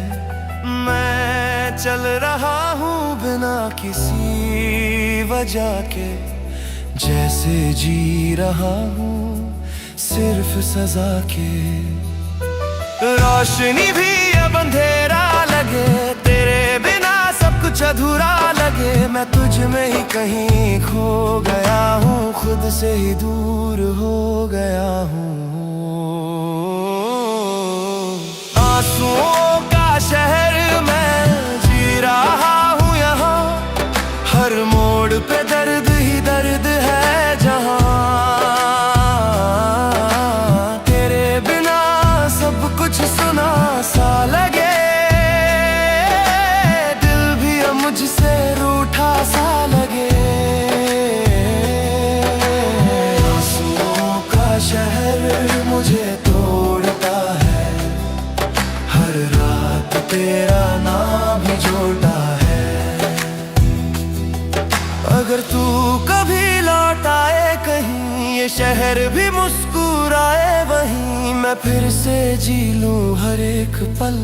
मैं चल रहा हूँ बिना किसी वजह के, जैसे जी रहा हूँ सिर्फ सजा के। रोशनी भी अब अंधेरा लगे, तेरे बिना सब कुछ अधूरा लगे। मैं तुझ में ही कहीं खो गया हूँ, खुद से ही दूर हो गया हूँ। आंसुओं का शहर मैं जी रहा हूँ यहाँ, हर मोड़ पे दर्द ही दर्द है जहाँ। तेरे बिना सब कुछ सुना सा लगे, मुझसे रूठा सा लगे। आंसुओं का शहर मुझे तोड़ता है, हर रात तेरा नाम ही जोड़ता है। अगर तू कभी लौट आए कहीं, ये शहर भी मुस्कुराए वहीं, मैं फिर से जी लूं हर एक पल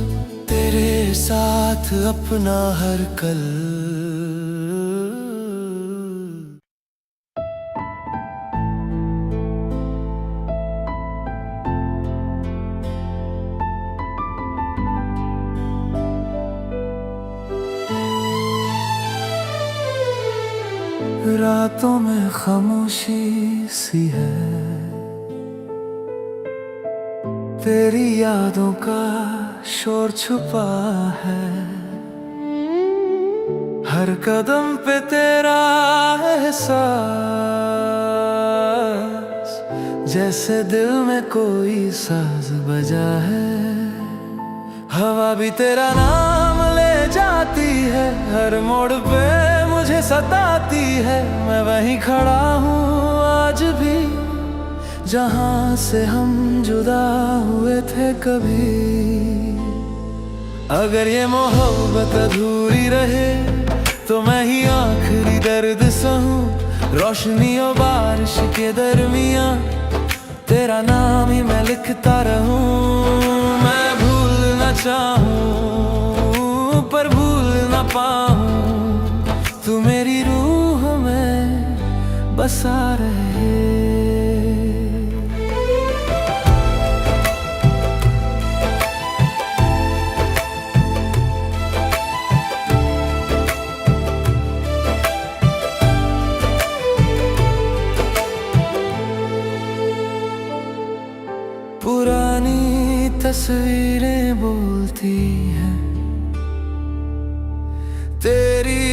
तेरे साथ अपना हर कल। रातों में खामोशी सी है, तेरी यादों का शोर छुपा है। हर कदम पे तेरा एहसास, जैसे दिल में कोई साज बजा है। हवा भी तेरा नाम ले जाती है, हर मोड़ पे मुझे सताती है। मैं वहीं खड़ा हूँ आज भी, जहाँ से हम जुदा हुए थे कभी। अगर ये मोहब्बत अधूरी रहे तो मैं ही आखिरी दर्द सहूं। रोशनी और बारिश के दरमियां तेरा नाम ही मैं लिखता रहूं। मैं भूल चाहूं पर भूल ना पाऊं, तू मेरी रूह में बसा रहे। पुरानी तस्वीरें बोलती हैं, तेरी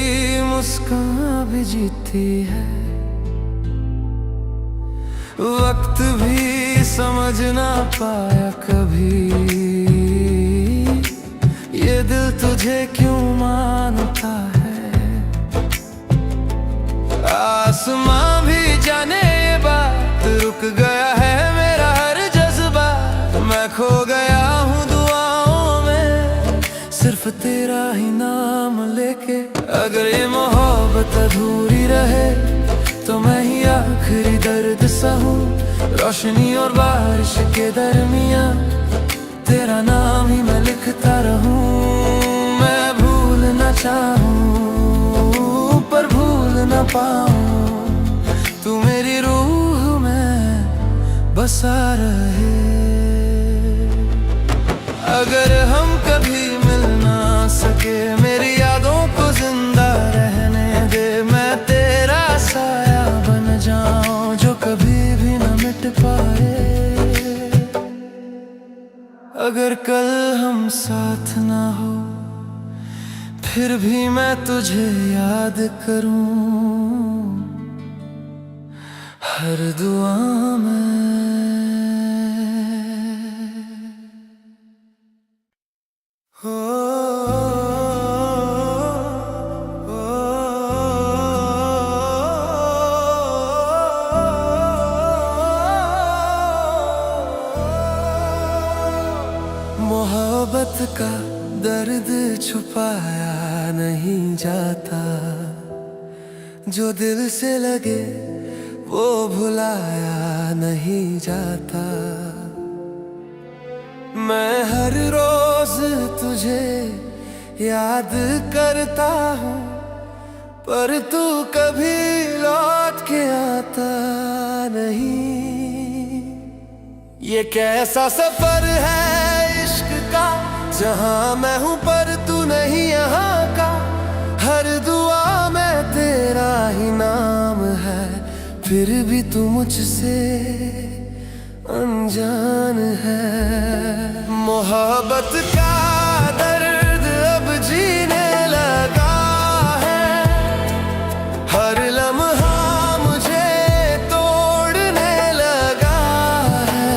मुस्कान भी जीती है। वक्त भी समझ ना पाया कभी, ये दिल तुझे क्यों मानता है। आसमां भी जाने ये बात, रुक गया है मैं खो गया हूँ दुआओं में, सिर्फ तेरा ही नाम लेके। अगर ये मोहब्बत अधूरी रहे तो मैं ही आखिरी दर्द सहूं, रोशनी और बारिश के दरमियां तेरा नाम ही मैं लिखता रहूं। मैं भूल ना चाहूं पर भूल ना पाऊं, तू मेरी रूह में बसा रहे। अगर हम कभी मिल ना सके, मेरी यादों को जिंदा रहने दे। मैं तेरा साया बन जाऊं जो कभी भी न मिट पाए। अगर कल हम साथ ना हो, फिर भी मैं तुझे याद करूं हर दुआ में। मोहब्बत का दर्द छुपाया नहीं जाता, जो दिल से लगे वो भुलाया नहीं जाता। मैं हर रोज तुझे याद करता हूँ, पर तू कभी लौट के आता नहीं। ये कैसा सफर है इश्क का, जहाँ मैं हूँ पर तू नहीं यहाँ का। हर दुआ में तेरा ही नाम है, फिर भी तू मुझसे अनजान है। मोहब्बत का दर्द अब जीने लगा है, हर लम्हा मुझे तोड़ने लगा है।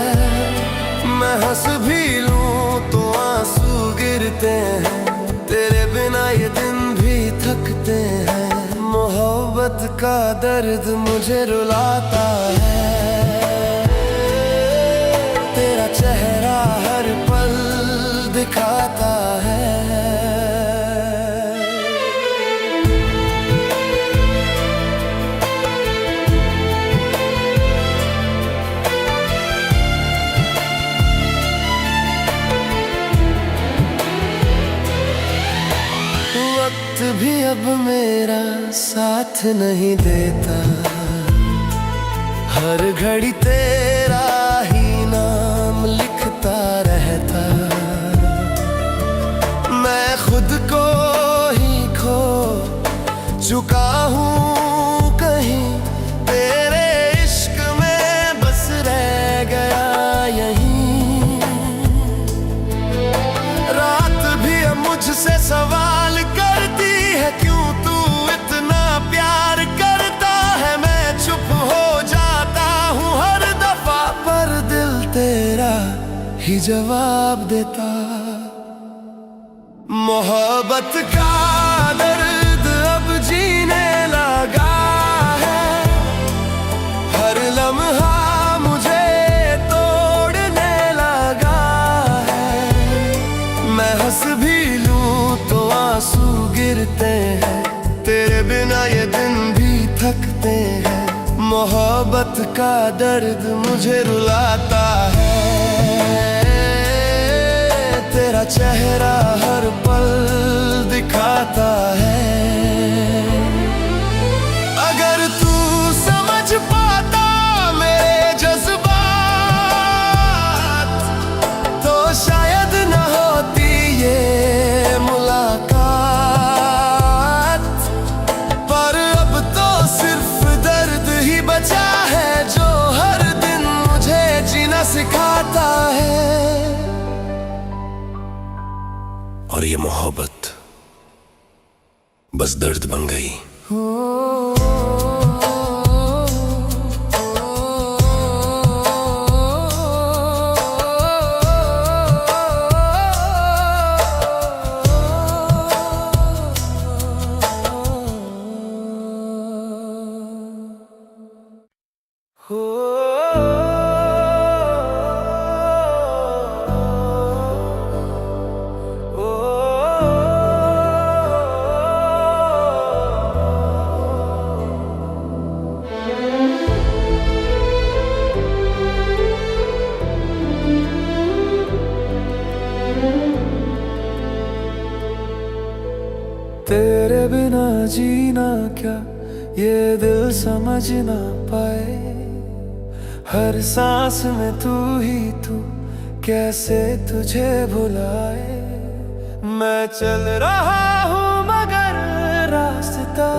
मैं हंस भी लूं तो आंसू गिरते हैं, तेरे बिना ये दिन भी थकते हैं। मोहब्बत का दर्द मुझे रुलाता है, तेरा चेहरा हर पल दिखाता है। वक्त भी अब मेरा साथ नहीं देता, हर घड़ी तेरा ही नाम लिखता रहता। मैं खुद को ही खो चुका हूँ कहीं, तेरे इश्क में बस रह गया यहीं। रात भी अब मुझसे सवाल करती है, क्यों तू इतना प्यार करता है। मैं चुप हो जाता हूँ हर दफा, पर दिल तेरा ही जवाब देता। मोहब्बत का दर्द अब जीने लगा है, हर लम्हा मुझे तोड़ने लगा है। मैं हंस भी लूं तो आंसू गिरते हैं, तेरे बिना ये दिन भी थकते हैं। मोहब्बत का दर्द मुझे रुलाता है, तेरा तेरा चेहरा हर पल दिखाता है। अगर तू समझ पाता मेरे जज्बात तो शायद न होती ये मुलाकात। पर अब तो सिर्फ दर्द ही बचा है जो हर दिन मुझे जीना सिखाता है। और ये मोहब्बत बस दर्द बन गई। तेरे बिना जीना क्या ये दिल समझ ना पाए। हर सांस में तू ही तू, कैसे तुझे भुलाए। मैं चल रहा हूँ मगर रास्ता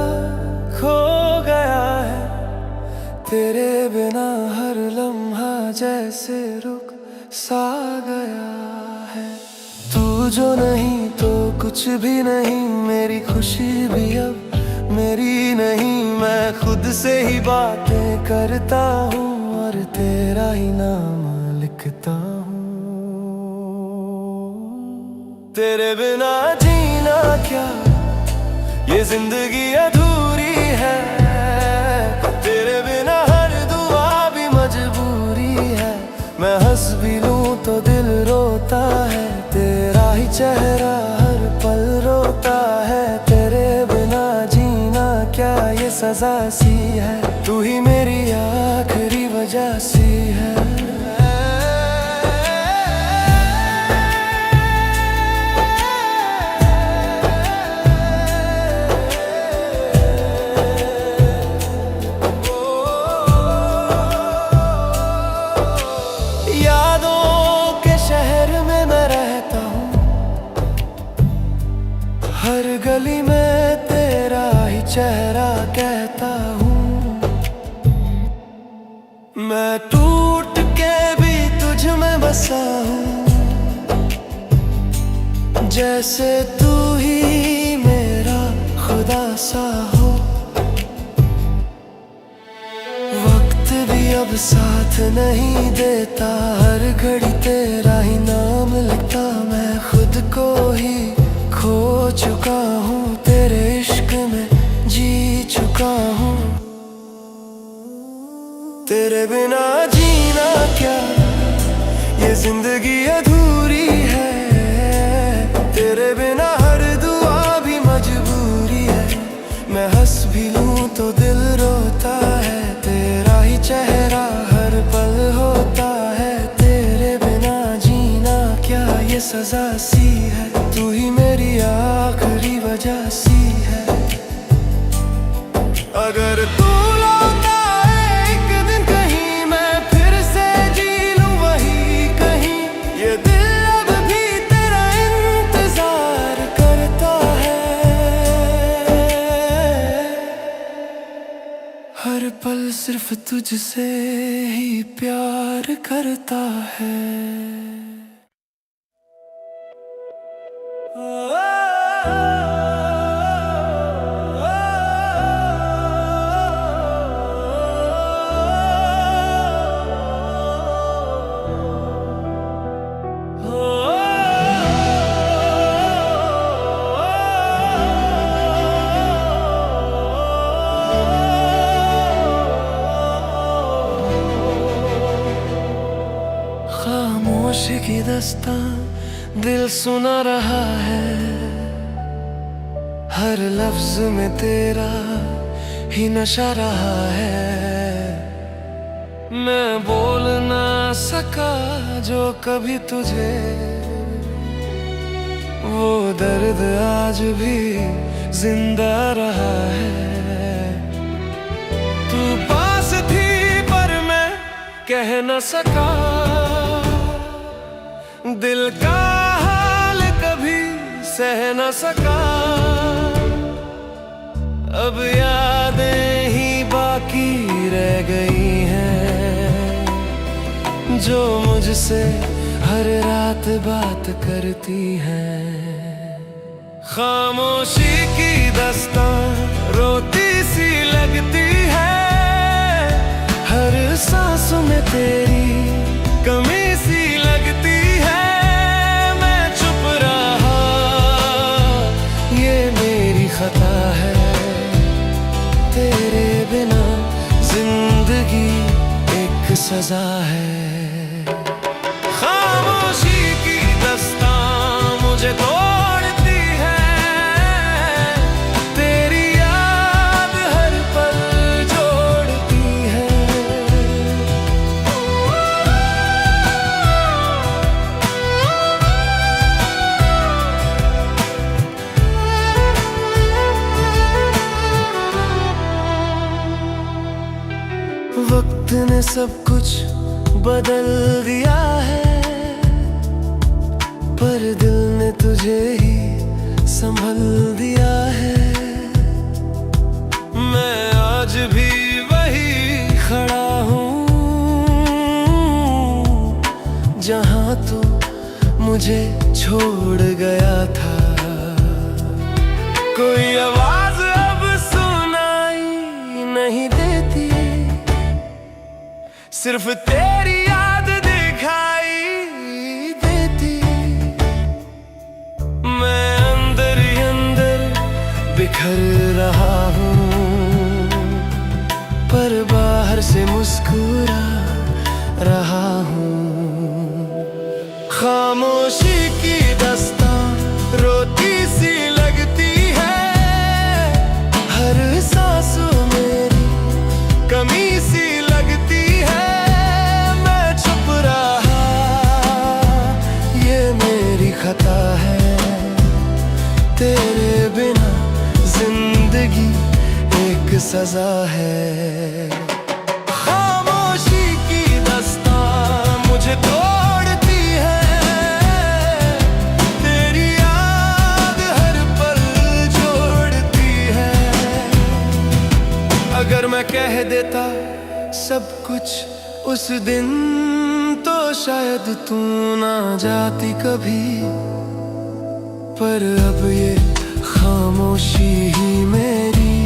खो गया है। तेरे बिना हर लम्हा जैसे रुक सा गया है। तू जो नहीं तो कुछ भी नहीं, मेरी खुशी भी अब मेरी नहीं। मैं खुद से ही बातें करता हूँ और तेरा ही नाम लिखता हूँ। तेरे बिना जीना क्या ये जिंदगी अधूरी है। तेरे बिना हर दुआ भी मजबूरी है। मैं हंस भी लूं तो दिल रोता है। तेरा ही चेहरा हर पल रोता है। तेरे बिना जीना क्या ये सजा सी है। तू ही मेरी आखिरी वजह सी है। हर गली में तेरा ही चेहरा कहता हूँ। मैं टूट के भी तुझ में बसा हूँ। जैसे तू ही मेरा खुदा सा हो। वक्त भी अब साथ नहीं देता। हर घड़ी तेरा ही नाम लिखता। मैं खुद को ही खो चुका हूँ। तेरे इश्क में जी चुका हूँ। तेरे बिना जीना क्या ये जिंदगी अधूरी है। तेरे बिना हर दुआ भी मजबूरी है। मैं हंस भी लूं तो दिल रोता है। तेरा ही चेहरा हर पल होता है। तेरे बिना जीना क्या ये सजा सी है। तू ही मेरी आखिरी वजह सी है। अगर तू लौटा एक दिन कहीं, मैं फिर से जी लूं वही कहीं। ये दिल अब भी तेरा इंतजार करता है। हर पल सिर्फ तुझसे ही प्यार करता है। खामोशी की दास्तां दिल सुना रहा है। हर लफ्ज में तेरा ही नशा रहा है। मैं बोल ना सका जो कभी तुझे, वो दर्द आज भी जिंदा रहा है। तू पास थी पर मैं कह न सका, दिल का हाल कभी सह न सका। अब यादें ही बाकी रह गई हैं, जो मुझसे हर रात बात करती हैं। खामोशी की दास्तां रोती सी लगती है, हर सांस में तेरी कमी सी लगती है। मैं चुप रहा, ये मेरी खता है। तेरे बिना जिंदगी एक सजा है। खामोशी की दास्तां मुझे तोड़ती है, तेरी याद हर पल जोड़ती है। वक्त ने सब कुछ बदल दिया है, पर दिल ने तुझे ही संभल दिया है। मैं आज भी वही खड़ा हूँ, जहाँ तू मुझे छोड़ गया था। कोई आवाज अब सुनाई नहीं देती, सिर्फ तेरी याद दिखाई देती। मैं अंदर ही अंदर बिखर रहा हूँ, पर बाहर से मुस्कुरा रहा हूँ। खामोशी की दास्तां रोती सी लगती है, हर सांस मेरी कमी सी लगती है। खता है, तेरे बिना जिंदगी एक सजा है। खामोशी की दास्तां मुझे तोड़ती है, तेरी याद हर पल जोड़ती है। अगर मैं कह देता सब कुछ उस दिन, तो शायद तू ना जाती कभी। पर अब ये खामोशी ही मेरी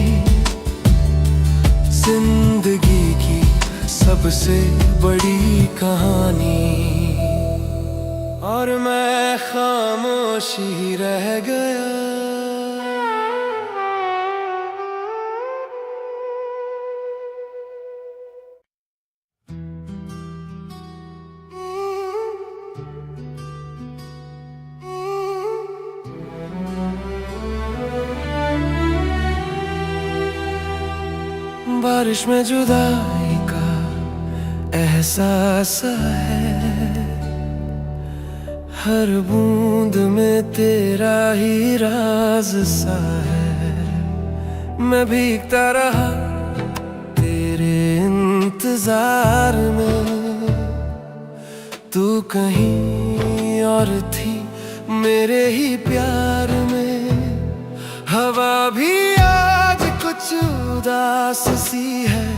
जिंदगी की सबसे बड़ी कहानी, और मैं खामोश ही रह गया। बारिश में जुदाई का एहसास है, हर बूंद में तेरा ही राज सा है। मैं भीगता रहा तेरे इंतजार में, तू कहीं और थी मेरे ही प्यार में। हवा भी आज कुछ उदास सी है,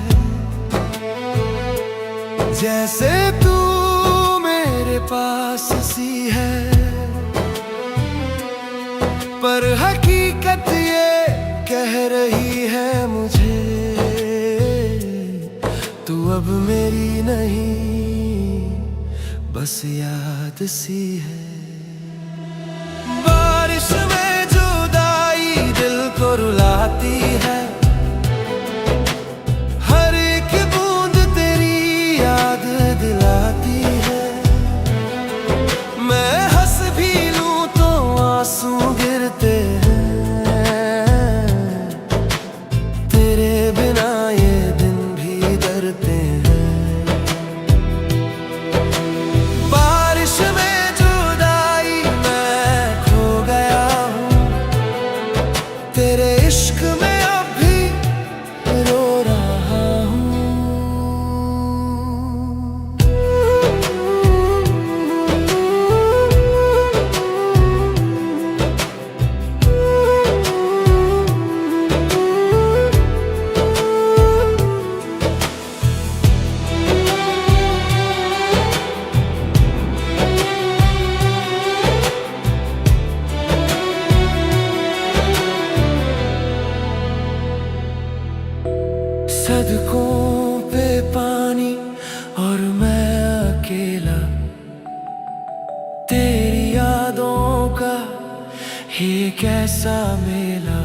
जैसे तू मेरे पास सी है। पर हकीकत ये कह रही है मुझे, तू अब मेरी नहीं बस याद सी है। बारिश में जुदाई दिल को रुलाती है, हर एक बूंद तेरी याद दिलाती है। मैं हंस भी लूं तो आंसू गिरते हैं, तेरे बिना ये दिन भी डरते हैं। बारिश में जुदाई तेरे इश्क में अब भी रो रहा हूँ। सड़कों पे पानी और मैं अकेला, तेरी यादों का ये कैसा मेला।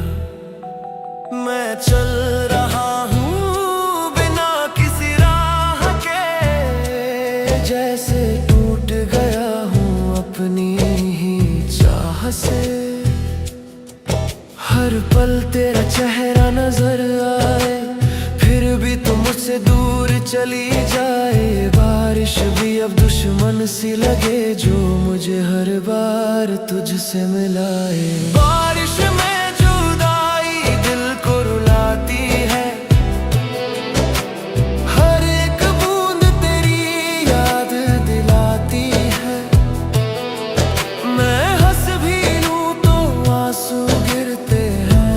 मैं चल रहा हूँ बिना किसी राह के, जैसे टूट गया हूँ अपनी ही चाह से। हर पल तेरा चेहरा नजर आए, फिर भी तू मुझसे दूर चली जाए। बारिश भी अब दुश्मन सी लगे, जो मुझे हर बार तुझसे मिलाए। बारिश में जुदाई दिल को रुलाती है, हर एक बूंद तेरी याद दिलाती है। मैं हंस भी लूं तो आंसू गिरते हैं,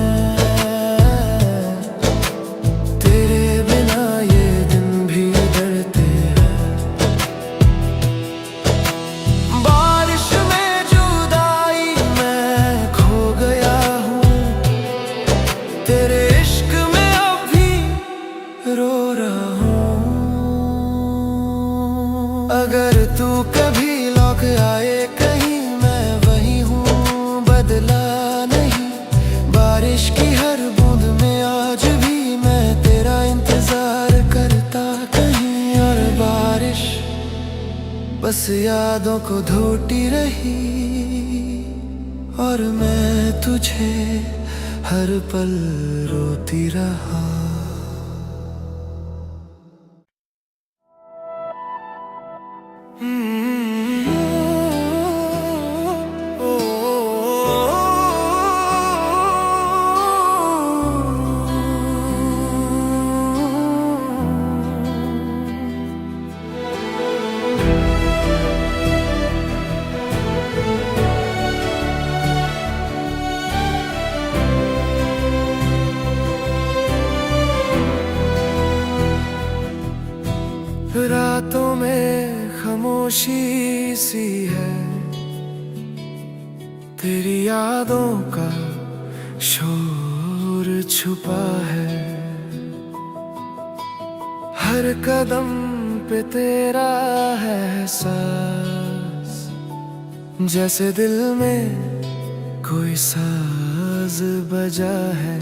तेरे इश्क में अब भी रो रहा हूँ। अगर तू कभी लौट आए कहीं, मैं वही हूँ, बदला नहीं। बारिश की हर बूंद में आज भी मैं तेरा इंतजार करता कहीं। और बारिश बस यादों को धोती रही, और मैं तुझे हर पल रोती रहा। रातों में खामोशी सी है, तेरी यादों का शोर छुपा है। हर कदम पे तेरा है एहसास, जैसे दिल में कोई साज बजा है।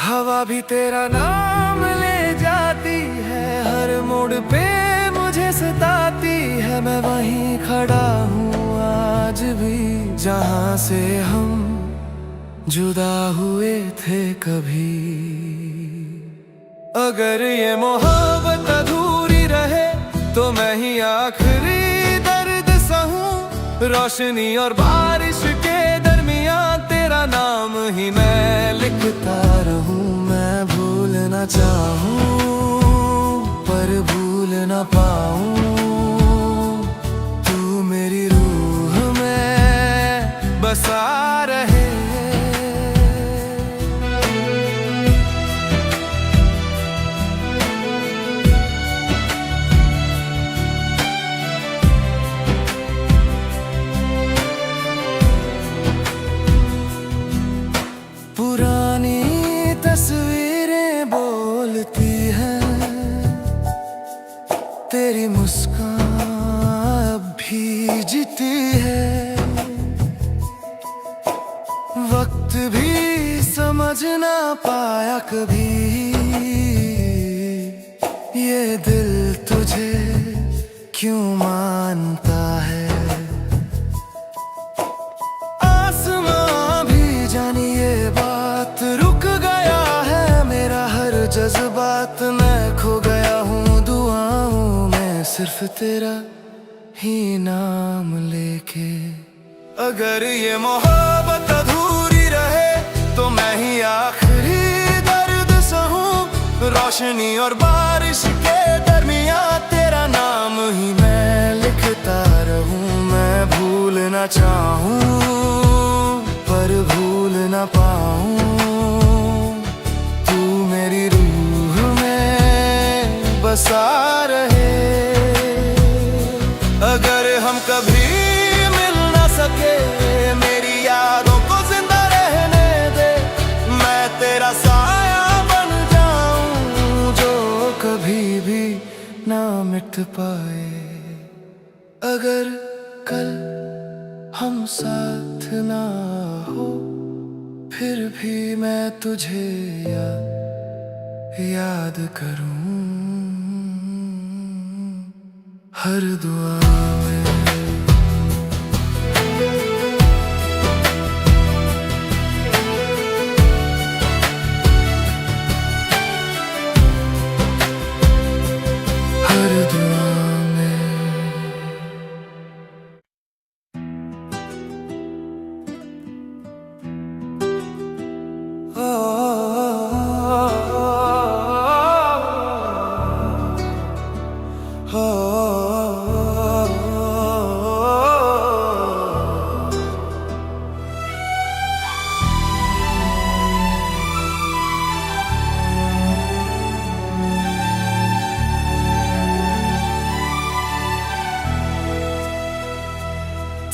हवा भी तेरा नाम ले जाती है, हर मोड़ पे मुझे सताती है। मैं वहीं खड़ा हूँ आज भी, जहाँ से हम जुदा हुए थे कभी। अगर ये मोहब्बत अधूरी रहे तो मैं ही आखिरी दर्द सहूं। रोशनी और बारिश के दरमियान तेरा नाम ही मैं लिखता रहूं। मैं भूलना चाहूं पर भूल ना पाऊं, तू मेरी रूह में बसा रहे। पुरानी तस्वीरें बोलती हैं, तेरी मुस्कान अब भी जीती है। वक्त भी समझ ना पाया कभी, ये दिल तुझे क्यों मानता है। आसमां भी जानी ये बात, रुक गया है मेरा हर जज्बात। मैं खो गया हूँ दुआओं में, सिर्फ तेरा ही नाम लेके। अगर ये मोहब्बत अधूरी रहे तो मैं ही आखिरी दर्द सहूं। रोशनी और बारिश के दरमियां तेरा नाम ही मैं लिखता रहूं। मैं भूलना चाहूं पर भूल ना पाऊं। तू मेरी रूह में बसा रहे। अगर हम कभी मिल ना सके, मेरी यादों को जिंदा रहने दे। मैं तेरा साया बन जाऊं जो कभी भी ना मिट पाए। अगर कल हम साथ ना हो, फिर भी मैं तुझे याद करूं हर दुआ में। हर दुआ में।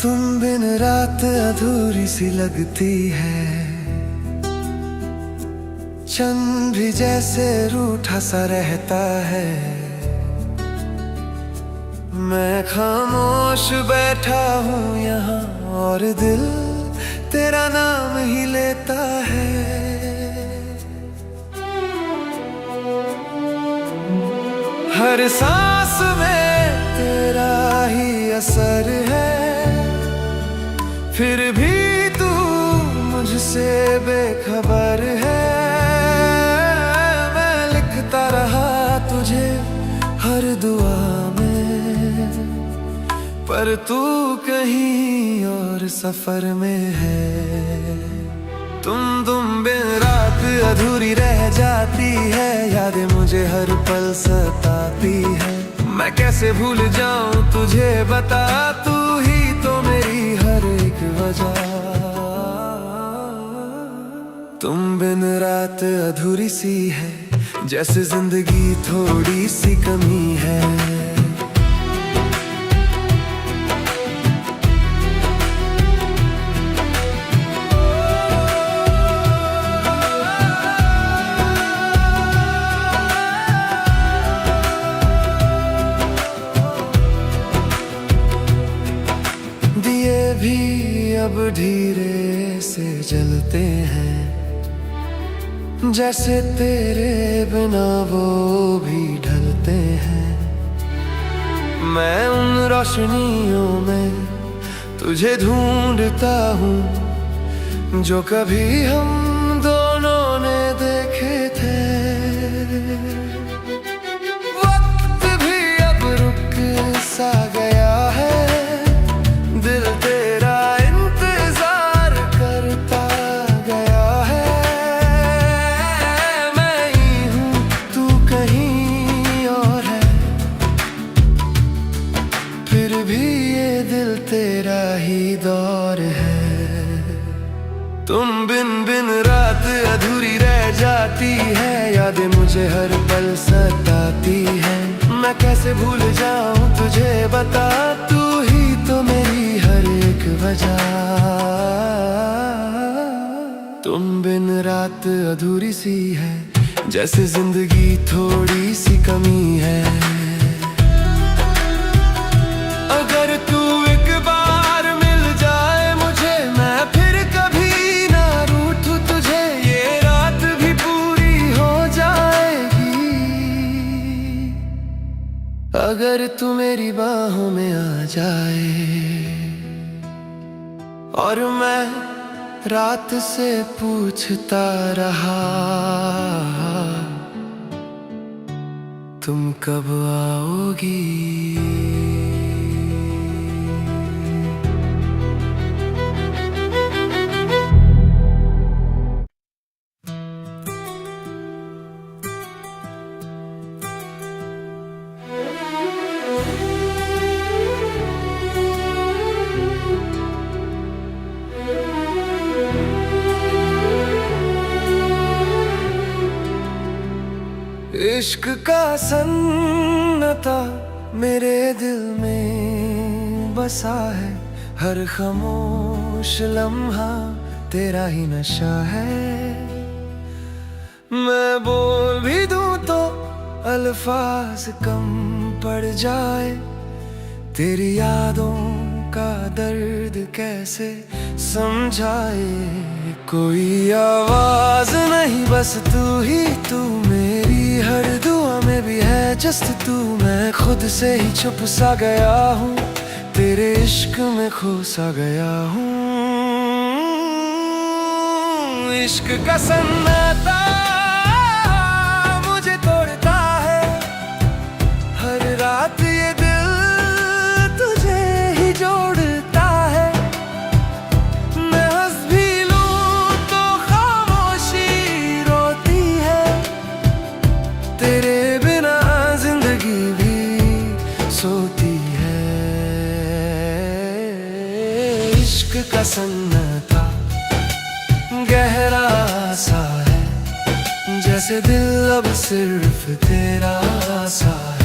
तुम बिन रात अधूरी सी लगती है। चंद भी जैसे रूठा सा रहता है। मैं खामोश बैठा हूँ यहाँ और दिल तेरा नाम ही लेता है। हर सांस में तेरा ही असर है। फिर भी तू मुझसे बेखबर है। मैं लिखता रहा तुझे हर दुआ में, पर तू कहीं और सफर में है। तुम बिन रात अधूरी रह जाती है। यादें मुझे हर पल सताती है। मैं कैसे भूल जाऊं तुझे बता, तू ही तो मेरी हर एक वजह। तुम बिन रात अधूरी सी है, जैसे जिंदगी थोड़ी सी कमी है। भी अब धीरे से जलते हैं, जैसे तेरे बिना वो भी ढलते हैं। मैं उन रोशनियों में तुझे ढूंढता हूँ जो कभी हम दोनों ने देखे थे। वक्त भी अब रुक सा गया है। दिल तेरा इंतजार करता गया है। मैं ही हूँ, तू कहीं और है। फिर भी ये दिल तेरा ही दौर है। तुम बिन रात अधूरी रह जाती है। यादें मुझे हर पल सताती है। मैं कैसे भूल जाऊं तुझे बता, तू ही तो मेरी हर एक वजह। तुम बिन रात अधूरी सी है, जैसे जिंदगी थोड़ी सी कमी है। अगर तू एक बार मिल जाए मुझे, मैं फिर कभी ना रूठूं तुझे। ये रात भी पूरी हो जाएगी अगर तू मेरी बाहों में आ जाए। और मैं रात से पूछता रहा, तुम कब आओगी। इश्क का सन्नाटा मेरे दिल में बसा है, हर खामोश लम्हा तेरा ही नशा है। मैं बोल भी दूं तो अल्फाज कम पड़ जाए, तेरी यादों का दर्द कैसे समझाए। कोई आवाज नहीं बस तू ही तू, मेरी हर दुआ में भी है जस्ट तू। मैं खुद से ही छुप सा गया हूँ, तेरे इश्क में खो सा गया हूँ। इश्क का सन्नाटा मुझे तोड़ता है, हर रात ये दिल तुझे ही जोड़ता है। मैं हंस भी लूं तो खामोशी रोती है, तेरे बिना जिंदगी भी सोती है। इश्क का सन्नाटा गहरा सा है, जैसे दिल अब सिर्फ तेरा सा है।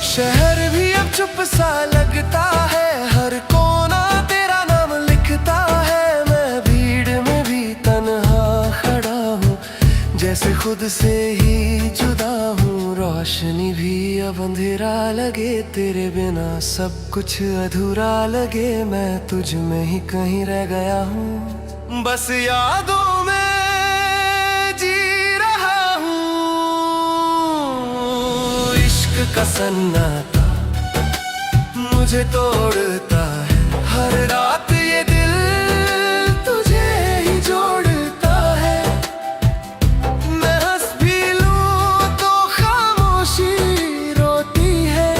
शहर भी अब चुप सा लगता है, हर कोना तेरा नाम लिखता है। मैं भीड़ में भी तन्हा खड़ा हूँ, जैसे खुद से ही जुदा हूँ। रोशनी भी अब अंधेरा लगे, तेरे बिना सब कुछ अधूरा लगे। मैं तुझ में ही कहीं रह गया हूँ, बस यादों में जी रहा हूँ। इश्क का सन्नाटा मुझे तोड़ता है, हर रात ये दिल तुझे ही जोड़ता है। मैं हंस भी लूं तो खामोशी रोती है,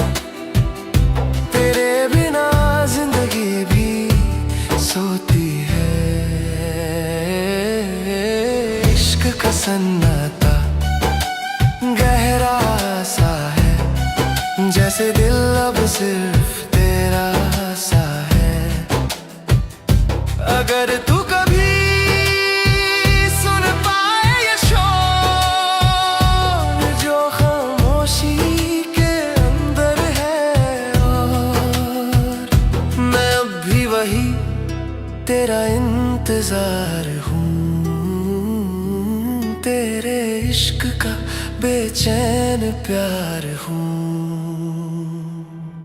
तेरे बिना जिंदगी भी सोती है। इश्क का सन्नाटा गहरा सा है, जैसे दिल अब सिर्फ तेरा सा है। अगर तू कभी सुन पाए ये शोर जो खामोशी के अंदर है, और मैं अब भी वही तेरा इंतजार हूँ। तेरे इश्क का बेचैन प्यार हूँ।